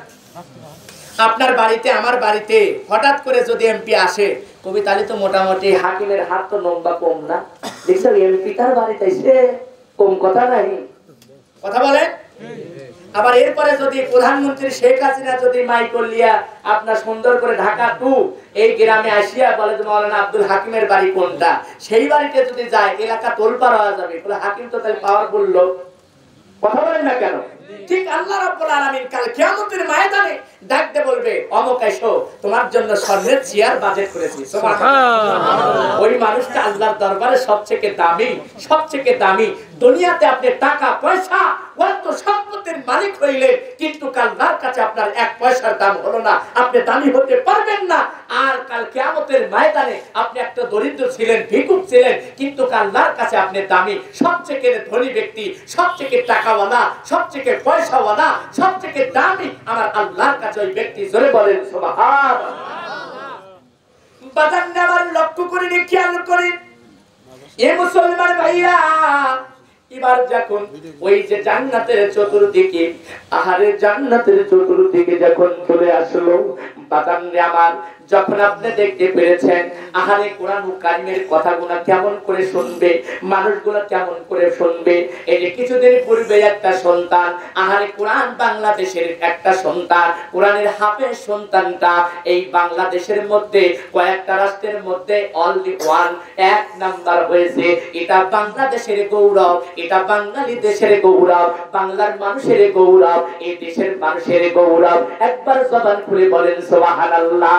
আপনার বাড়িতে, আমার বাড়িতে হঠাৎ করে যদি এমপি আসে, কবি তাহলে তো মোটামুটি হাকিমের হাত তো লম্বা কম না, দেখছো এমপি তার বাড়িতে এসে কম কথা নাই, কথা বলে। আবার এরপরে যদি প্রধানমন্ত্রী শেখ হাসিনা যদি মাইক লিয়া আপনার সুন্দর করে ঢাকা টু এই গ্রামে আসিয়া বলে যে মাওলানা আব্দুল হাকিমের বাড়ি কোনটা, সেই বাড়িতে যদি যায় এলাকা তোলপাড় হয়ে যাবে। বলে হাকিম তো তাহলে পাওয়ারফুল লোক, কথা বলেন না কেন? ঠিক আল্লাহ রাব্বুল আলামিন কাল কিয়ামতের ময়দানে ডাকতে বলবে, অমুক এসো, তোমার জন্য স্বর্ণের চেয়ার বাজেট করেছি। সুবহানাল্লাহ। ওই মানুষটা আল্লাহর দরবারে সবথেকে দামি, সবথেকে দামি। দুনিয়াতে আপনি টাকা পয়সা অর্থ সম্পদের মালিক হইলেন, কিন্তু আল্লাহর কাছে আপনার এক পয়সার দাম হলো না, আপনি দামি হতে পারবেন না। আর কাল কিয়ামতের ময়দানে আপনি একটা দরিদ্র ছিলেন, ভিক্ষুক ছিলেন, কিন্তু আল্লাহর কাছে আপনি দামি, সবথেকে ধনী ব্যক্তি, সবথেকে টাকাওয়ালা, সবথেকে পয়সাওয়ালা, সবথেকে দামি আমার আল্লাহর কাছে ওই ব্যক্তি। জোরে বলেন সুবহানাল্লাহ। বাজার নেবার লক্ষ্য করে খেয়াল করেন এ মুসলমান ভাইরা, এবার যখন ওই যে জান্নাতের চতুর্দিকে, আহারে জান্নাতের চতুর্দিকে যখন চলে আসলো বাদামরে আমার, যখন আপনি দেখতে পেরেছেন আহারে কোরআন কারিমের কথাগুলো কেমন করে শুনবে, মানুষগুলো কেমন করে শুনবে, এই যে কিছুদিন পূর্বে একটা সন্তান, আহারে কোরআন বাংলাদেশের একটা সন্তান, কোরআনের হাফেজ সন্তানটা এই বাংলাদেশের মধ্যে কয়েকটা রাষ্ট্রের মধ্যে অনলি ওয়ান, এক নাম্বার হয়েছে। এটা বাংলাদেশের গৌরব, এটা বাঙালি দেশের গৌরব, বাংলার মানুষের গৌরব, এই দেশের মানুষের গৌরব। একবার জবান খুলে বলেন সুবহানাল্লাহ।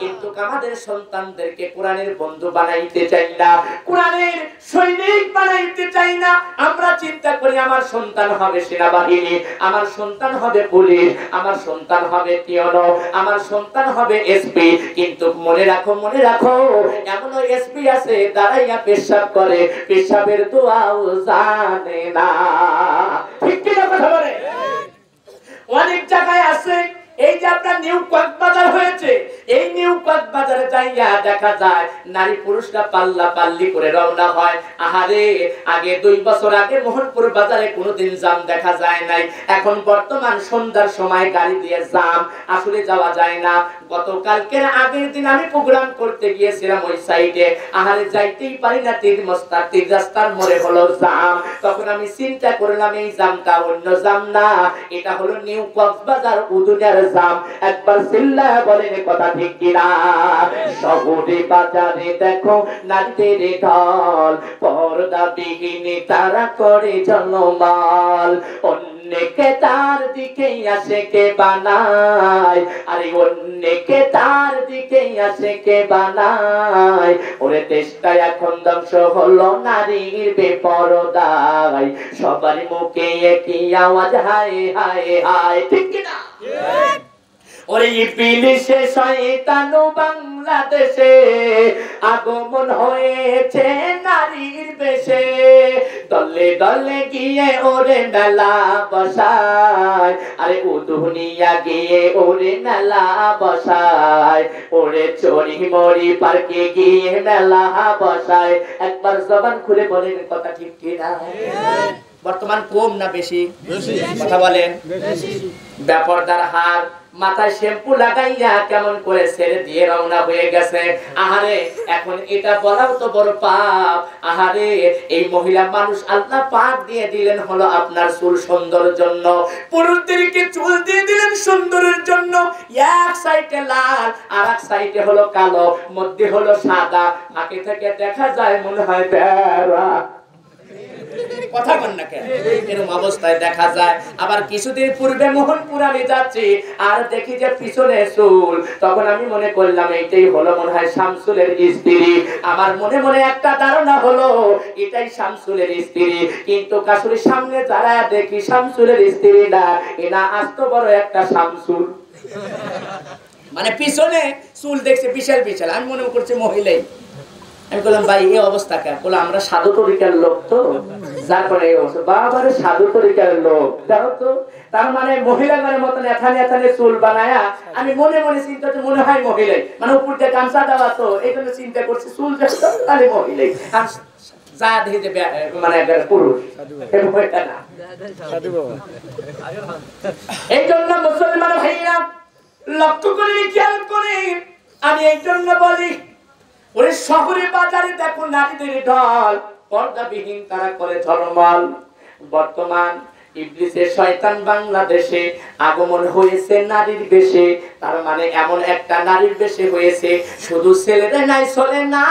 কিন্তু আমাদের সন্তানদেরকে কোরআনের বন্ধু বানাইতে চাই না, কোরআনের সৈনিক বানাইতে চাই না। আমরা চিন্তা করি আমার সন্তান হবে সেনাবাহিনী, আমার সন্তান হবে পুলিশ, আমার সন্তান হবে টিওনো, আমার সন্তান হবে এসপি। কিন্তু মনে রাখো, মনে রাখো, এমনও এসপি আছে দাঁড়াইয়া পেশাব করে, পেশাবের দোয়াও জানে না। ঠিক কি না কথা বলে? অনেক জায়গায় আছে। এই যে আপনার নিউ কক্সবাজার হয়েছে, এই নিউ কক্সবাজারে যাইয়া দেখা যায় নারী পুরুষরা পাল্লা পাল্লি করে রওনা হয়। আহারে আগে 2 বছর আগে মোহনপুর বাজারে কোনোদিন জাম দেখা যায় নাই, এখন বর্তমান সন্ধ্যার সময় গাড়ি দিয়ে জাম, আসলে যাওয়া যায় না। গতকালকের আগের দিন আমি প্রোগ্রাম করতে গিয়েছিলাম ওই সাইডে, আহারে যাইতেই পারি না, 3 রাস্তার মোড়ে হলো জাম। তখন আমি চিন্তা করলাম এই জামটা অন্য জাম না, এটা হলো নিউ কক্সবাজার উদুনিয়ার জাম। একবার চিল্লায়া বলেন কথা ঠিক কিনা? শহরে বাজারে দেখো নারীদের ঢল, পর্দা বিহীনে তারা করে জনমাল, অন্যকে তার দিকে আসে কে বানায়, আরে অন্যকে তার দিকে আসে কে বানায়। ওরে দেশটা এখন ধ্বংস হলো নারীর বেপরদায়, সবার মুখে একই আওয়াজ হায় হায় হায়। ঠিক কিনা? ওরে ইবলিশে শয়তান বাংলাদেশে আগমন হয়েছে নারীর বেশে, দলে দলে গিয়ে ওরে মেলা বসায়, আরে ও দুনিয়া গিয়ে ওরে মেলা বসায়, ওরে চড়ি মরি পার্কে গিয়ে মেলা বসায়। একবার জবান খুলে বলেন কথা ঠিক কিনা? বর্তমান কম না বেশি? কথা বলেন। ব্যাপারদার হার মাথায় শ্যাম্পু লাগাইয়া কেমন করে ছেড়ে দিয়ে রওনা হয়ে গেছে। আহারে এখন এটা বলাও তো বড় পাপ। আহারে এই মহিলা মানুষ আল্লাহ পাক দিয়ে দিলেন হলো আপনার চুল সুন্দরের জন্য, পুরুষদেরকে চুল দিয়ে দিলেন সুন্দরের জন্য। এক সাইডে লাল আর এক সাইডে হলো কালো, মধ্যে হলো সাদা, ফাঁকে থেকে দেখা যায় মনে হয় বেড়া। কথা বল না কেন? এরকম অবস্থায় দেখা যায়। আবার কিছুদিন পূর্বে মোহনপুর আমি যাচ্ছি আর দেখি যে পিছনে চুল, তখন আমি মনে করলাম এইটাই হলো মনে হয় শামসুলের স্ত্রী। আমার মনে মনে একটা ধারণা হলো এটাই শামসুলের স্ত্রী, কিন্তু কাশুরির সামনে যারা দেখি শামসুলের স্ত্রী না, এনা আস্ত বড় একটা শামসুল। মানে পিছনে চুল দেখছে বিশাল বিশাল, আমি মনে করছি মহিলাই। আমি বললাম ভাই এই অবস্থা কেন? বলে আমরা সাধু তরিকার লোক তো, যার পরে এই অবস্থা। বাবারে সাধু তরিকার লোক দেখো তো, তার মানে মহিলাদের মতন এখানে এখানে চুল বানায়া আমি মনে মনে চিন্তা তো মনে হয় মহিলাই, মানে উপর দিয়ে গামছা দেওয়া তো, এই জন্য চিন্তা করছি চুল দেখতো তাহলে মহিলাই, আর যা দেখে যে মানে পুরুষ না। এই জন্য মুসলমান ভাইরা লক্ষ্য করে খেয়াল করে আমি এই জন্য বলি, ওরে শহরে বাজারে দেখো নারীদের ঢল, পর্দাবিহীন তারা করে ঝলমল। বর্তমান ইবলিসের শয়তান বাংলাদেশে আগমন হয়েছে নারীর বেশে, তার মানে এমন একটা নারীর বেশে হয়েছে শুধু ছেলেদের নাই চলে না,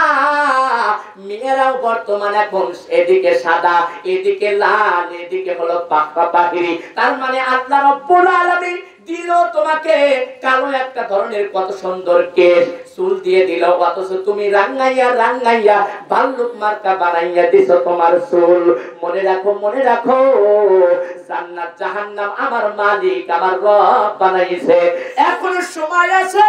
মেয়েরাও বর্তমান এখন এদিকে সাদা, এদিকে লাল, এদিকে হলো পাকা বাহিরি। তার মানে আল্লাহ রাব্বুল আলামিন দিল তোমাকে কালো একটা ধরনের কত সুন্দর কেশ, চুল দিয়ে দিল, অথচ তুমি রাঙ্গাইয়া রাঙ্গাইয়া ভাল্লুক মার্কা বানাইয়া দিছো তোমার চুল। মনে রাখো, মনে রাখো, জান্নাত জাহান্নাম আমার মালিক আমার রব বানাইছে। এখনো সময় আছে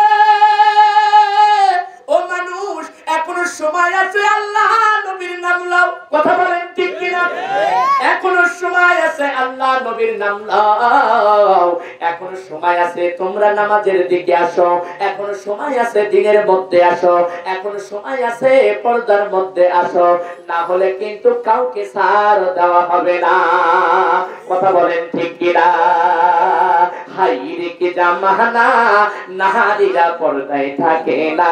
ও মানুষ, এখনো সময় আছে, আল্লাহ নবীর নাম নাও। কথা বলেন ঠিক কিনা? এখনো সময় আছে, আল্লাহ নবীর নাম নাও। এখনো সময় আছে, তোমরা নামাজের দিকে আসো, এখনো সময় আছে, দিনের মধ্যে আসো, এখনো সময় আছে, পর্দার মধ্যে আসো, না হলে কিন্তু কাউকে ছাড় দেওয়া হবে না। কথা বলেন ঠিক কিনা? হাই হাইরে কি জামানা নারীরা পর্দায় থাকে না,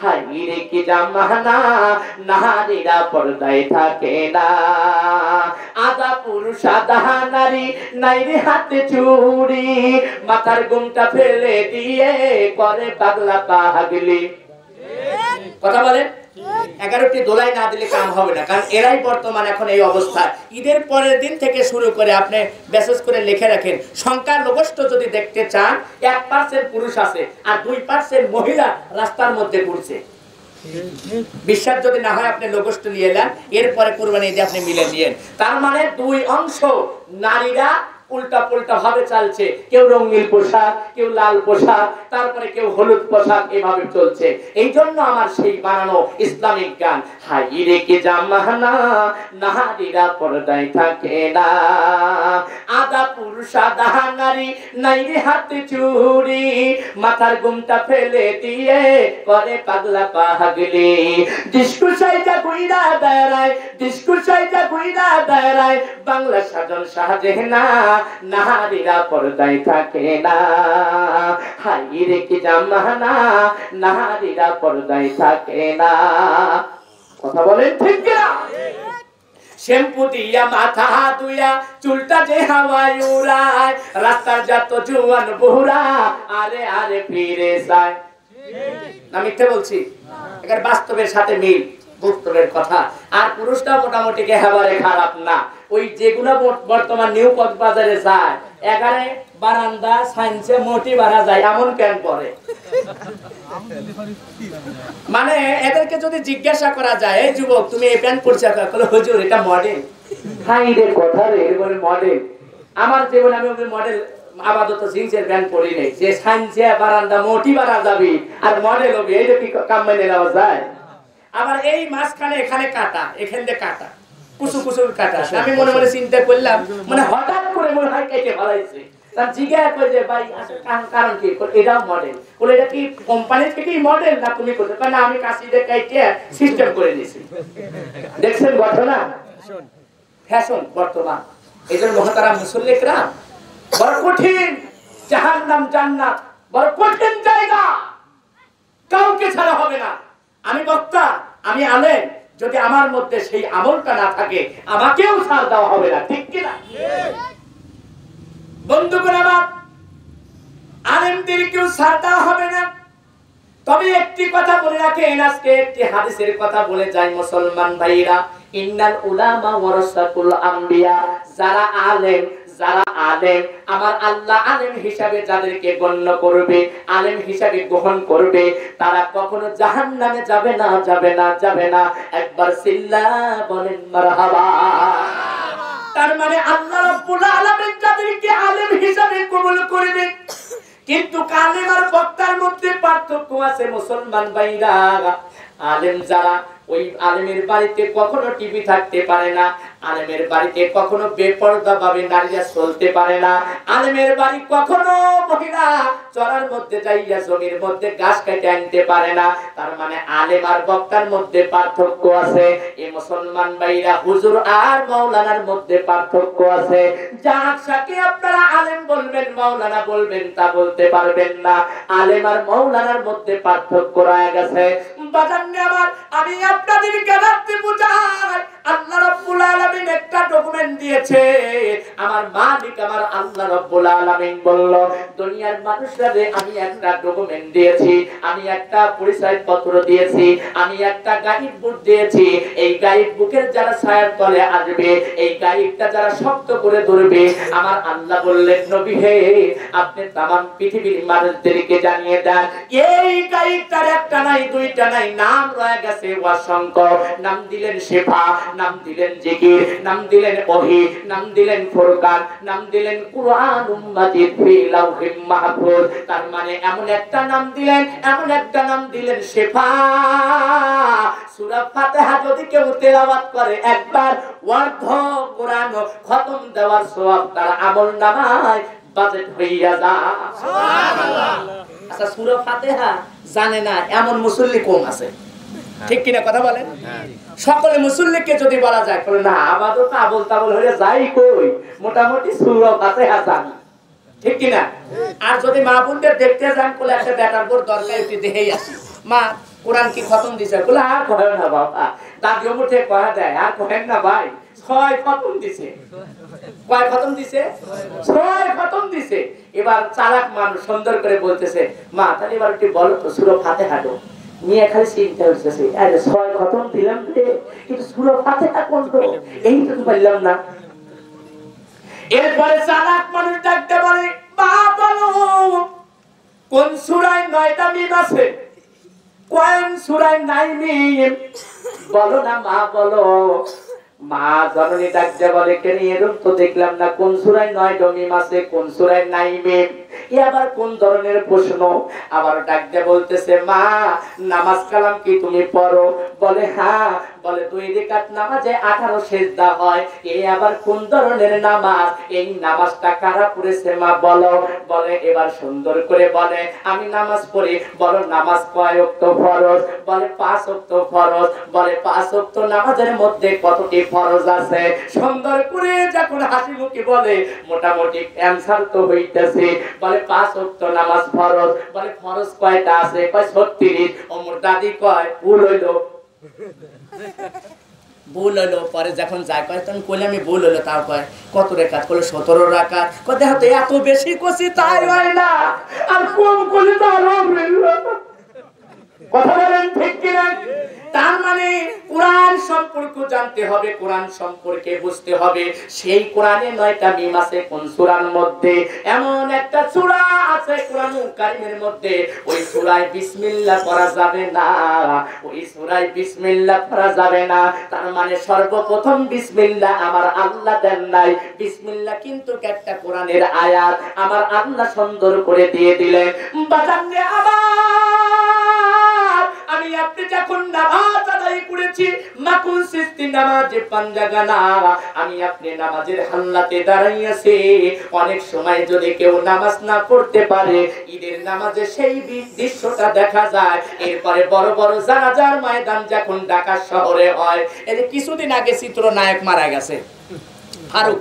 হাইরে কি জামানা নারীরা পর্দায় থাকে না। আদা পুরুষ আদা নারী, নাইরে হাতে চুড়ি, মাথার ঘুমটা ফেলে দিয়ে করে পাগলা পাগলি। কথা বলেন? 11টি দোলাই না দিলে কাম হবে না, কারণ এরাই বর্তমান এখন এই অবস্থা। ঈদের পরের দিন থেকে শুরু করে আপনি মেসেজ করে লিখে রাখেন, সংখ্যালঘুষ্ঠ যদি দেখতে চান 1% পুরুষ আছে আর 2% মহিলা রাস্তার মধ্যে ঘুরছে। বিশ্বাস যদি না হয় আপনি লোগোষ্ঠ নিয়ে এলেন, এরপরে কুরবানি ঈদে আপনি মিলে নিয়েন। তার মানে দুই অংশ, নারীরা উল্টা পুল্টা ভাবে চলছে, কেউ রঙিন পোশাক, কেউ লাল পোশাক, তারপরে কেউ হলুদ পোশাক, এভাবে চলছে। এই জন্য আমার সেই বানানো ইসলামিক গান, হাইরে কি জামানা নারীরা পর্দায় থাকে না, আদা পুরুষ আদা নারী, নাইরে হাতে চুড়ি, মাথার ঘুমটা ফেলে দিয়ে করে পাগলা পাগলি। ডিস্কো সাইজা ঘুইরা বেড়ায়, ডিস্কো সাইজা ঘুইরা বেড়ায়, বাংলা সাজন সাজে না, নারীরা পর্দায় থাকে না, হাইরে কি জামানা নারীরা পর্দায় থাকে না। কথা বলেন ঠিক কিনা? শ্যাম্পু দিয়া মাথা ধুইয়া চুলটা যে হাওয়ায় উড়ায়, রাস্তার যত জুয়ান বুড়া আরে আরে ফিরে যায়। না মিথ্যে বলছি? এখানে বাস্তবের সাথে মিল, বাস্তবের কথা। আর পুরুষটা মোটামুটি একেবারে খারাপ না। ওই যেগুলো বর্তমান নিউ কক্সবাজারে যায়, এখানে বারান্দা সাইন্সে মোটি বাড়া যায়, এমন প্যান্ট পরে। মানে এদেরকে যদি জিজ্ঞাসা করা যায়, এই যুবক তুমি এই প্যান্ট পরছো, হুজুর এটা মডেল। হাই রে কথা রে, বলে মডেল। আমার জীবনে আমি মডেল আপাতত জিন্সের প্যান্ট পরি নেই, যে সাইন্সে বারান্দা মোটি বাড়া যাবি আর মডেল হবে, এইটা কি কাম মেনে নেওয়া যায়? আবার এই মাঝখানে এখানে কাটা, এখান দিয়ে কাটা, কুচু কুচু কাটা। আমি মনে মনে চিন্তা করলাম, মানে হঠাৎ করে মনে হয় কেটে ফেলাইছে। তার জিজ্ঞাসা করে যে ভাই কারণ কি, এটাও মডেল? বলে এটা কি কোম্পানি থেকেই মডেল না তুমি করতে? না আমি কাশি দিয়ে কেটে সিস্টেম করে নিয়েছি। দেখছেন ঘটনা? ফ্যাশন বর্তমান। এই জন্য মহাতারা মুসল্লিকরা বড় কঠিন, জাহান্নাম জান্নাত বড় কঠিন জায়গা, কাউকে ছাড়া হবে না। আমি বক্তা, আমি আলেম, যদি আমার মধ্যে সেই আমলটা না থাকে আমাকেও ছাড় দেওয়া হবে না, ঠিক কিনা? বন্ধুগণ আমার, আলেমদেরকেও ছাড় দেওয়া হবে না। তবে একটি কথা বলে রাখেন, আজকে একটি হাদিসের কথা বলে যায় মুসলমান ভাইরা, ইন্নাল উলামা ওয়ারাসাতুল আম্বিয়া, যারা আলেম, যারা আলেম, আমার আল্লাহ আলেম হিসাবে যাদেরকে গণ্য করবে, আলেম হিসাবে গ্রহণ করবে, তারা কখনো জাহান্নামে যাবে না, যাবে না, যাবে না। একবার সিল্লা বলেন মারহাবা। তার মানে আল্লাহ রাব্বুল আলামিন যাদেরকে আলেম হিসাবে কবুল করবে, কিন্তু আলেম আর বক্তার মধ্যে পার্থক্য আছে মুসলমান ভাইরা। আলেম যারা, ওই আলেমের বাড়িতে কখনো টিভি থাকতে পারে না, আলেমের বাড়িতে কখনো বেপরদা ভাবে নারীরা চলতে পারে না, আলেমের বাড়ি কখনো মহিলা চড়ার মধ্যে যাইয়া জমির মধ্যে গাছ কেটে আনতে পারে না। তার মানে আলেম আর বক্তার মধ্যে পার্থক্য আছে। এই মুসলমান ভাইরা, হুজুর আর মাওলানার মধ্যে পার্থক্য আছে। যাকে আপনারা আলেম বলবেন, মাওলানা বলবেন, তা বলতে পারবেন না। আলেম আর মাওলানার মধ্যে পার্থক্য রয়ে গেছে। বাজান আমার, আমি আপনাদেরকে রাখতে বুঝাই, আল্লাহ রাব্বুল আলামিন একটা ডকুমেন্ট দিয়েছে। আমার মালিক আমার আল্লাহ রাব্বুল আলামিন বলল, দুনিয়ার মানুষদের আমি একটা ডকুমেন্ট দিয়েছি, আমি একটা পরিচয় পত্র দিয়েছি, আমি একটা গাইড বুক দিয়েছি। এই গাইড বুকের যারা ছায়ার তলে আসবে, এই গাইডটা যারা শক্ত করে ধরবে, আমার আল্লাহ বললেন, নবী হে, আপনি তামাম পৃথিবীর মানুষদেরকে জানিয়ে দেন, এই গাইডটার একটা নাই, দুইটা নাই, নাম রয়ে গেছে অসংখ্য। নাম দিলেন শিফা, নাম দিলেন জিকির, নাম দিলেন ওহী, নাম দিলেন ফুরকান, নাম দিলেন কুরআনুম মাজিদ ফি লাওহিম মাহফুজ। তার মানে এমন একটা নাম দিলেন, এমন একটা নাম দিলেন শিফা। সূরা ফাতিহা যদি কেউ তেলাওয়াত করে, একবার অর্ধ কোরআন খতম দেওয়ার সওয়াব তার আমলনামায় বাজেট হইয়া যায়। সুবহানাল্লাহ। আচ্ছা, সূরা ফাতিহা জানে না এমন মুসল্লি কম আছে, ঠিক কিনা কথা বলেন? সকলে মুসল্লিকে যদি বলা যায়, না আবাদত আবল তাবল হয়ে যাই কই, মোটামুটি সূরা ফাতিহা জানি। ঠিক কিনা? আর যদি মা বোনদের দেখতে যান কোলে একটা বেটার বোর দরকার একটু দেখেই আসি, মা কোরআন কি খতম দিছে? বলে আর কয় না বাবা, দাদি মুঠে কয়া দেয়, আর কয়েন না ভাই, 6 খতম দিছে। কয় খতম দিছে? 6 খতম দিছে। এবার চালাক মানুষ সুন্দর করে বলতেছে, মা তাহলে এবার একটু বলো তো সূরা ফাতিহা দাও। নিয়ে খালি চিন্তা হচ্ছে, আরে 6 খতম দিলাম রে, কিন্তু সূরা ফাতিহা কোনটা এই তো বললাম না। এরপরে চালাক মানুষ ডাকতে বলে, মা বলো কোন সূরায় 9টা মিম আছে? কোন সূরায় 9 মিম? বলো না মা বলো। মা জননী ডাকতে বলে, কেন এরকম তো দেখলাম না, কোন সূরায় 9টা মিম আছে, কোন সূরায় 9 মিম? এ আবার কোন ধরনের প্রশ্ন? আবার ডাকতে বলতেছে, মা নামাজ কালাম কি তুমি পড়ো? বলে হ্যাঁ। বলে 2 রাকাত নামাজে 18 সিজদা হয়, এই আবার কোন ধরনের নামাজ? এই নামাজটা কারা পড়েছে মা বলো। বলে এবার সুন্দর করে বলে, আমি নামাজ পড়ি। বলো নামাজ কয় ওয়াক্ত ফরজ? বলে 5 ওয়াক্ত ফরজ। বলে 5 ওয়াক্ত নামাজের মধ্যে কতটি ফরজ আছে? সুন্দর করে যখন হাসি মুখে বলে, মোটামুটি অ্যানসার তো হইতেছে। বলে 5 ওয়াক্ত নামাজ ফরজ। বলে ফরজ কয়টা আছে? কয় 36। ওমর দাদি কয় ভুল হইলো, ভুল হলো। পরে যখন যায় কয় তখন কইলে আমি ভুল হলো, তাও কয় কত রাকাত? কইলো 17 রাকাত। কয় দেখো তো এত বেশি কইছি তাই হয় না, আর কম কইলে তো আরো কথা বলেন ঠিক কিনা? তার মানে কোরআন সম্পর্কে জানতে হবে, কোরআন সম্পর্কে বুঝতে হবে। সেই কোরআনে 9টা মিম আছে কোন সূরার মধ্যে? এমন একটা সূরা আছে কোরআনুল কারীমের মধ্যে, ওই সূরায় বিসমিল্লাহ পড়া যাবে না, ওই সূরায় বিসমিল্লাহ পড়া যাবে না। তার মানে সর্বপ্রথম বিসমিল্লাহ আমার আল্লাহ দেন নাই। বিসমিল্লাহ কিন্তু একটা কোরআনের আয়াত, আমার আল্লাহ সুন্দর করে দিয়ে দিলেন। বাজানে আবার আমি আপনি যখন নামাজ আদায় করেছি, মাকুল সিস্তি নামাজে পাঞ্জাগানা, আমি আপনি নামাজের হাল্লাতে দাঁড়াইয়াছি। অনেক সময় যদি কেউ নামাজ না পড়তে পারে, ঈদের নামাজে সেই দৃশ্যটা দেখা যায়। এরপরে বড় বড় জানাজার ময়দান যখন ঢাকা শহরে হয়, এই যে কিছুদিন আগে চিত্রনায়ক মারা গেছে, ফারুক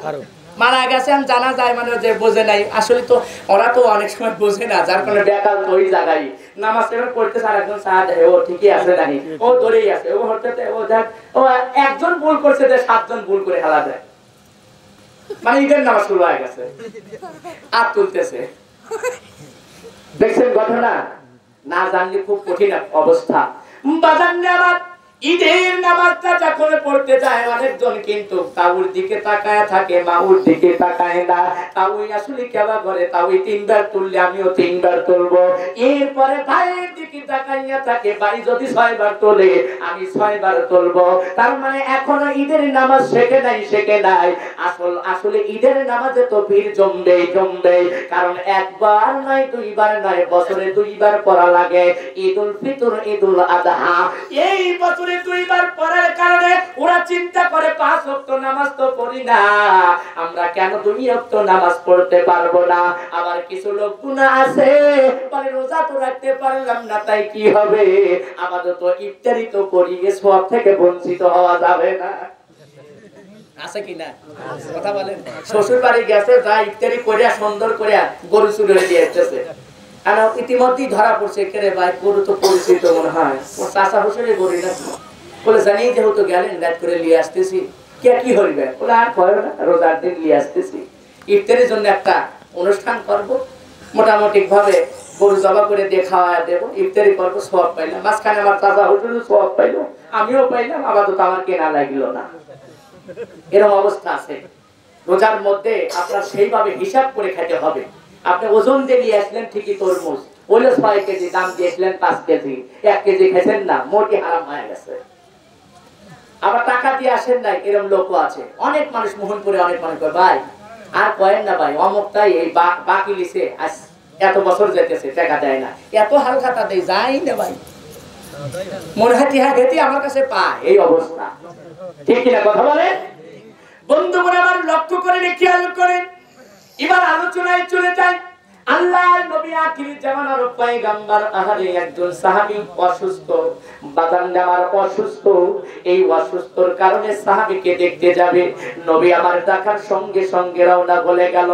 মারা গেছে, জানা যায় মানে যে বোঝে নাই। আসলে তো ওরা তো অনেক সময় বোঝে না, যার কারণে বেকাল তো ওই জায়গায় নামাজ এবার পড়তেছে, আর একজন সাহায্য দেয়, ও ঠিকই আছে নাকি, ও ধরেই আছে, ও হঠাৎ ও দেখ ও একজন ভুল করছে, 7জন ভুল করে হেলা দেয়, মানে ঈদের নামাজ শুরু হয়ে গেছে, আর তুলতেছে। দেখছেন ঘটনা? না জানলে খুব কঠিন অবস্থা। বাজার আবার ঈদের নামাজটা যখন পড়তে যায়, অনেকজন কিন্তু তাউর দিকে তাকায় থাকে, মাউর দিকে তাকায় না। তাউই আসলে কেবা করে, তাউই 3বার তুললে আমিও 3বার তুলবো। এরপরে ভাইয়ের দিকে তাকাইয়া থাকে, ভাই যদি 6বার তোলে আমি 6বার তুলবো। তার মানে এখনো ঈদের নামাজ শেখে নাই। আসলে ঈদের নামাজে তো ভিড় জমবে, কারণ একবার নয়, 2বার নয়, বছরে 2বার পড়া লাগে। ঈদুল ফিতর, ঈদুল আযহা, এই বছর 2বার পড়ার কারণে ওরা চিন্তা করে 5 ওয়াক্ত নামাজ তো পড়ি না, আমরা কেন 2 ওয়াক্ত নামাজ পড়তে পারবো না? আবার কিছু লোক গুনাহ আছে, বলে রোজা তো রাখতে পারলাম না, তাই কি হবে? আমাদের তো ইফতারি তো করি, এ সওয়াব থেকে বঞ্চিত হওয়া যাবে না। আছে কি না? কথা বলেন। শ্বশুর বাড়ি গেছে, যা ইফতারি করে সুন্দর করে গরু চুরি দিয়ে আসতেছে, আর ইতিমধ্যেই ধরা পড়ছে, কেরে ভাই গরু তো পরিচিত মনে হয়, ও চাচা হুসুরের গরু না। বলে জানি যেহেতু গেলেন, রাত করে নিয়ে আসতেছি, কি হইবে? বলে আর ভয় না, রোজার দিন নিয়ে আসতেছি, ইফতারের জন্য একটা অনুষ্ঠান করব, মোটামুটি ভাবে গরু জবা করে দিয়ে খাওয়া দেবো, ইফতারি করবো, সওয়াব পাইলাম। মাঝখানে আমার চাচা হুসুরও সওয়াব পাইলো, আমিও পাইলাম, আপাতত আমার কেনা লাগলো না। এরকম অবস্থা আছে। রোজার মধ্যে আপনার সেইভাবে হিসাব করে খেতে হবে। আপনি ওজন দিয়ে নিয়ে আসলেন ঠিকই, তরমুজ ওইলো 6 কেজি, দাম দিয়েছিলেন 5 কেজি, 1 কেজি খেয়েছেন না, মোটি হারাম হয়ে গেছে। আবার টাকা দিয়ে আসেন নাই, এরকম লোকও আছে। অনেক মানুষ মোহনপুরে, অনেক মানুষ কয় ভাই আর কয়েন না ভাই, অমুকটাই এই বাকি লিছে, আজ এত বছর যেতেছে, টাকা দেয় না, এত হালখাতা দেয়, যাই না ভাই, মনে হয় টিহা খেতে আমার কাছে পায়, এই অবস্থা। ঠিক কিনা কথা বলেন? বন্ধুগণ আমার লক্ষ্য করে খেয়াল করেন। এবার আলোচনায় চলে যায়। আল্লাহর নবী আখির জামানার পয়গম্বর আহারে একজন সাহাবী অসুস্থ, বাজান আমার অসুস্থ। এই অসুস্থর কারণে সাহাবীকে দেখতে যাবে। নবী আমার ডাকার সঙ্গে সঙ্গে রওনা বলে গেল।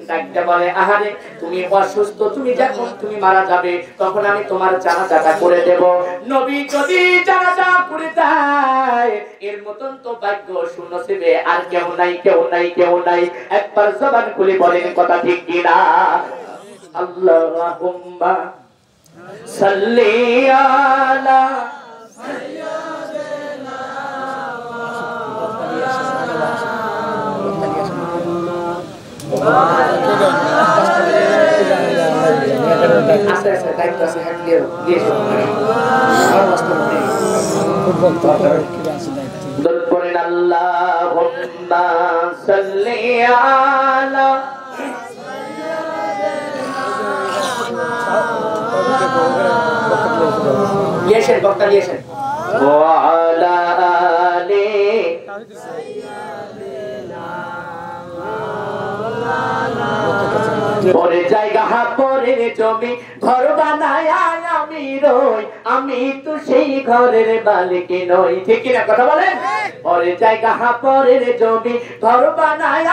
ডাকতে বলে, আহারে তুমি অসুস্থ, তুমি যখন তুমি মারা যাবে তখন আমি তোমার জানাজাটা করে দেব। নবী যদি জানাজা করে দেয় এর মতন তো ভাগ্য শূন্য ছেবে আর কেউ নাই, কেউ নাই, কেউ নাই। একবার জবান খুলে বলেন কথা ঠিক কিনা? আল্লাহুম্মা সাল্লি আলা সাইয়্যিদিনা আল্লাহুম্মা সাল্লি আলা লিয়েছেন বক্তা লিয়েছেন ওয়ালা আলি পরে জায়গা পরের জমি ঘর বানায় আমি রই, আমি তো সেই ঘরের মালিক নই। ঠিক কিনা কথা বলেন? পরে জায়গা পরের জমি ঘর বানায়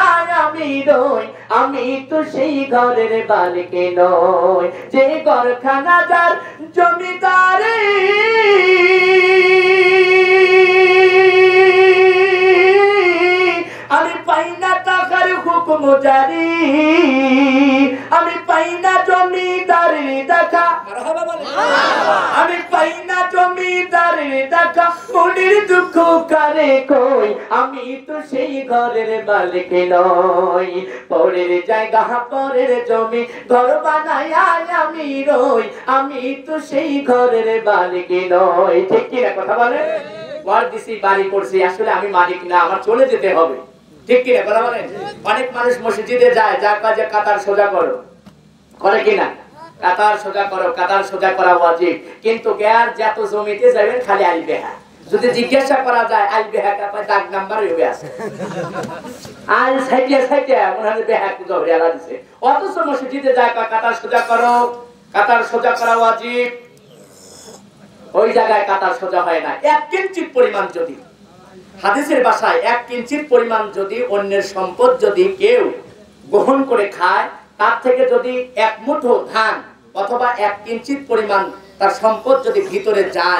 আমি রই, আমি তো সেই ঘরের মালিক নই। যে ঘরখানা যার জমিদারি আমি পাই না টাকার হুকুম জারি, আমি পাই না জমিদারি দেখা, আমি পাই না জমিদারি দেখা, মনের দুঃখ কারে কই, আমি তো সেই ঘরের মালিক নই। পরের জায়গা পরের জমি ঘর বানায় আমি রই, আমি তো সেই ঘরের মালিক নই। ঠিক কিনা কথা বলে? বাড়ি করছি, আসলে আমি মালিক না, আমার চলে যেতে হবে। ঠিক কিনা কথা বলেন? অনেক মানুষ মসজিদে যায়, যার কাজে কাতার সোজা করো, করে কিনা? কাতার সোজা করো, কাতার সোজা করা ওয়াজিব। কিন্তু গ্যার যত জমিতে যাবেন খালি আল বেহা। যদি জিজ্ঞাসা করা যায় আল বেহা কাপা দাগ নাম্বার হয়ে আছে, আল সাইটিয়া সাইটিয়া মনে হয় বেহা ধরে আলা দিছে। অথচ মসজিদে যায় কাতার সোজা করো, কাতার সোজা করা ওয়াজিব। ওই জায়গায় কাতার সোজা হয় না। এক কিঞ্চিত পরিমাণ যদি, হাদিসের ভাষায় এক কিঞ্চিত পরিমাণ যদি অন্যের সম্পদ যদি কেউ গ্রহণ করে খায়, তার থেকে যদি এক মুঠো ধান অথবা এক কিঞ্চিত পরিমাণ তার সম্পদ যদি ভিতরে যায়,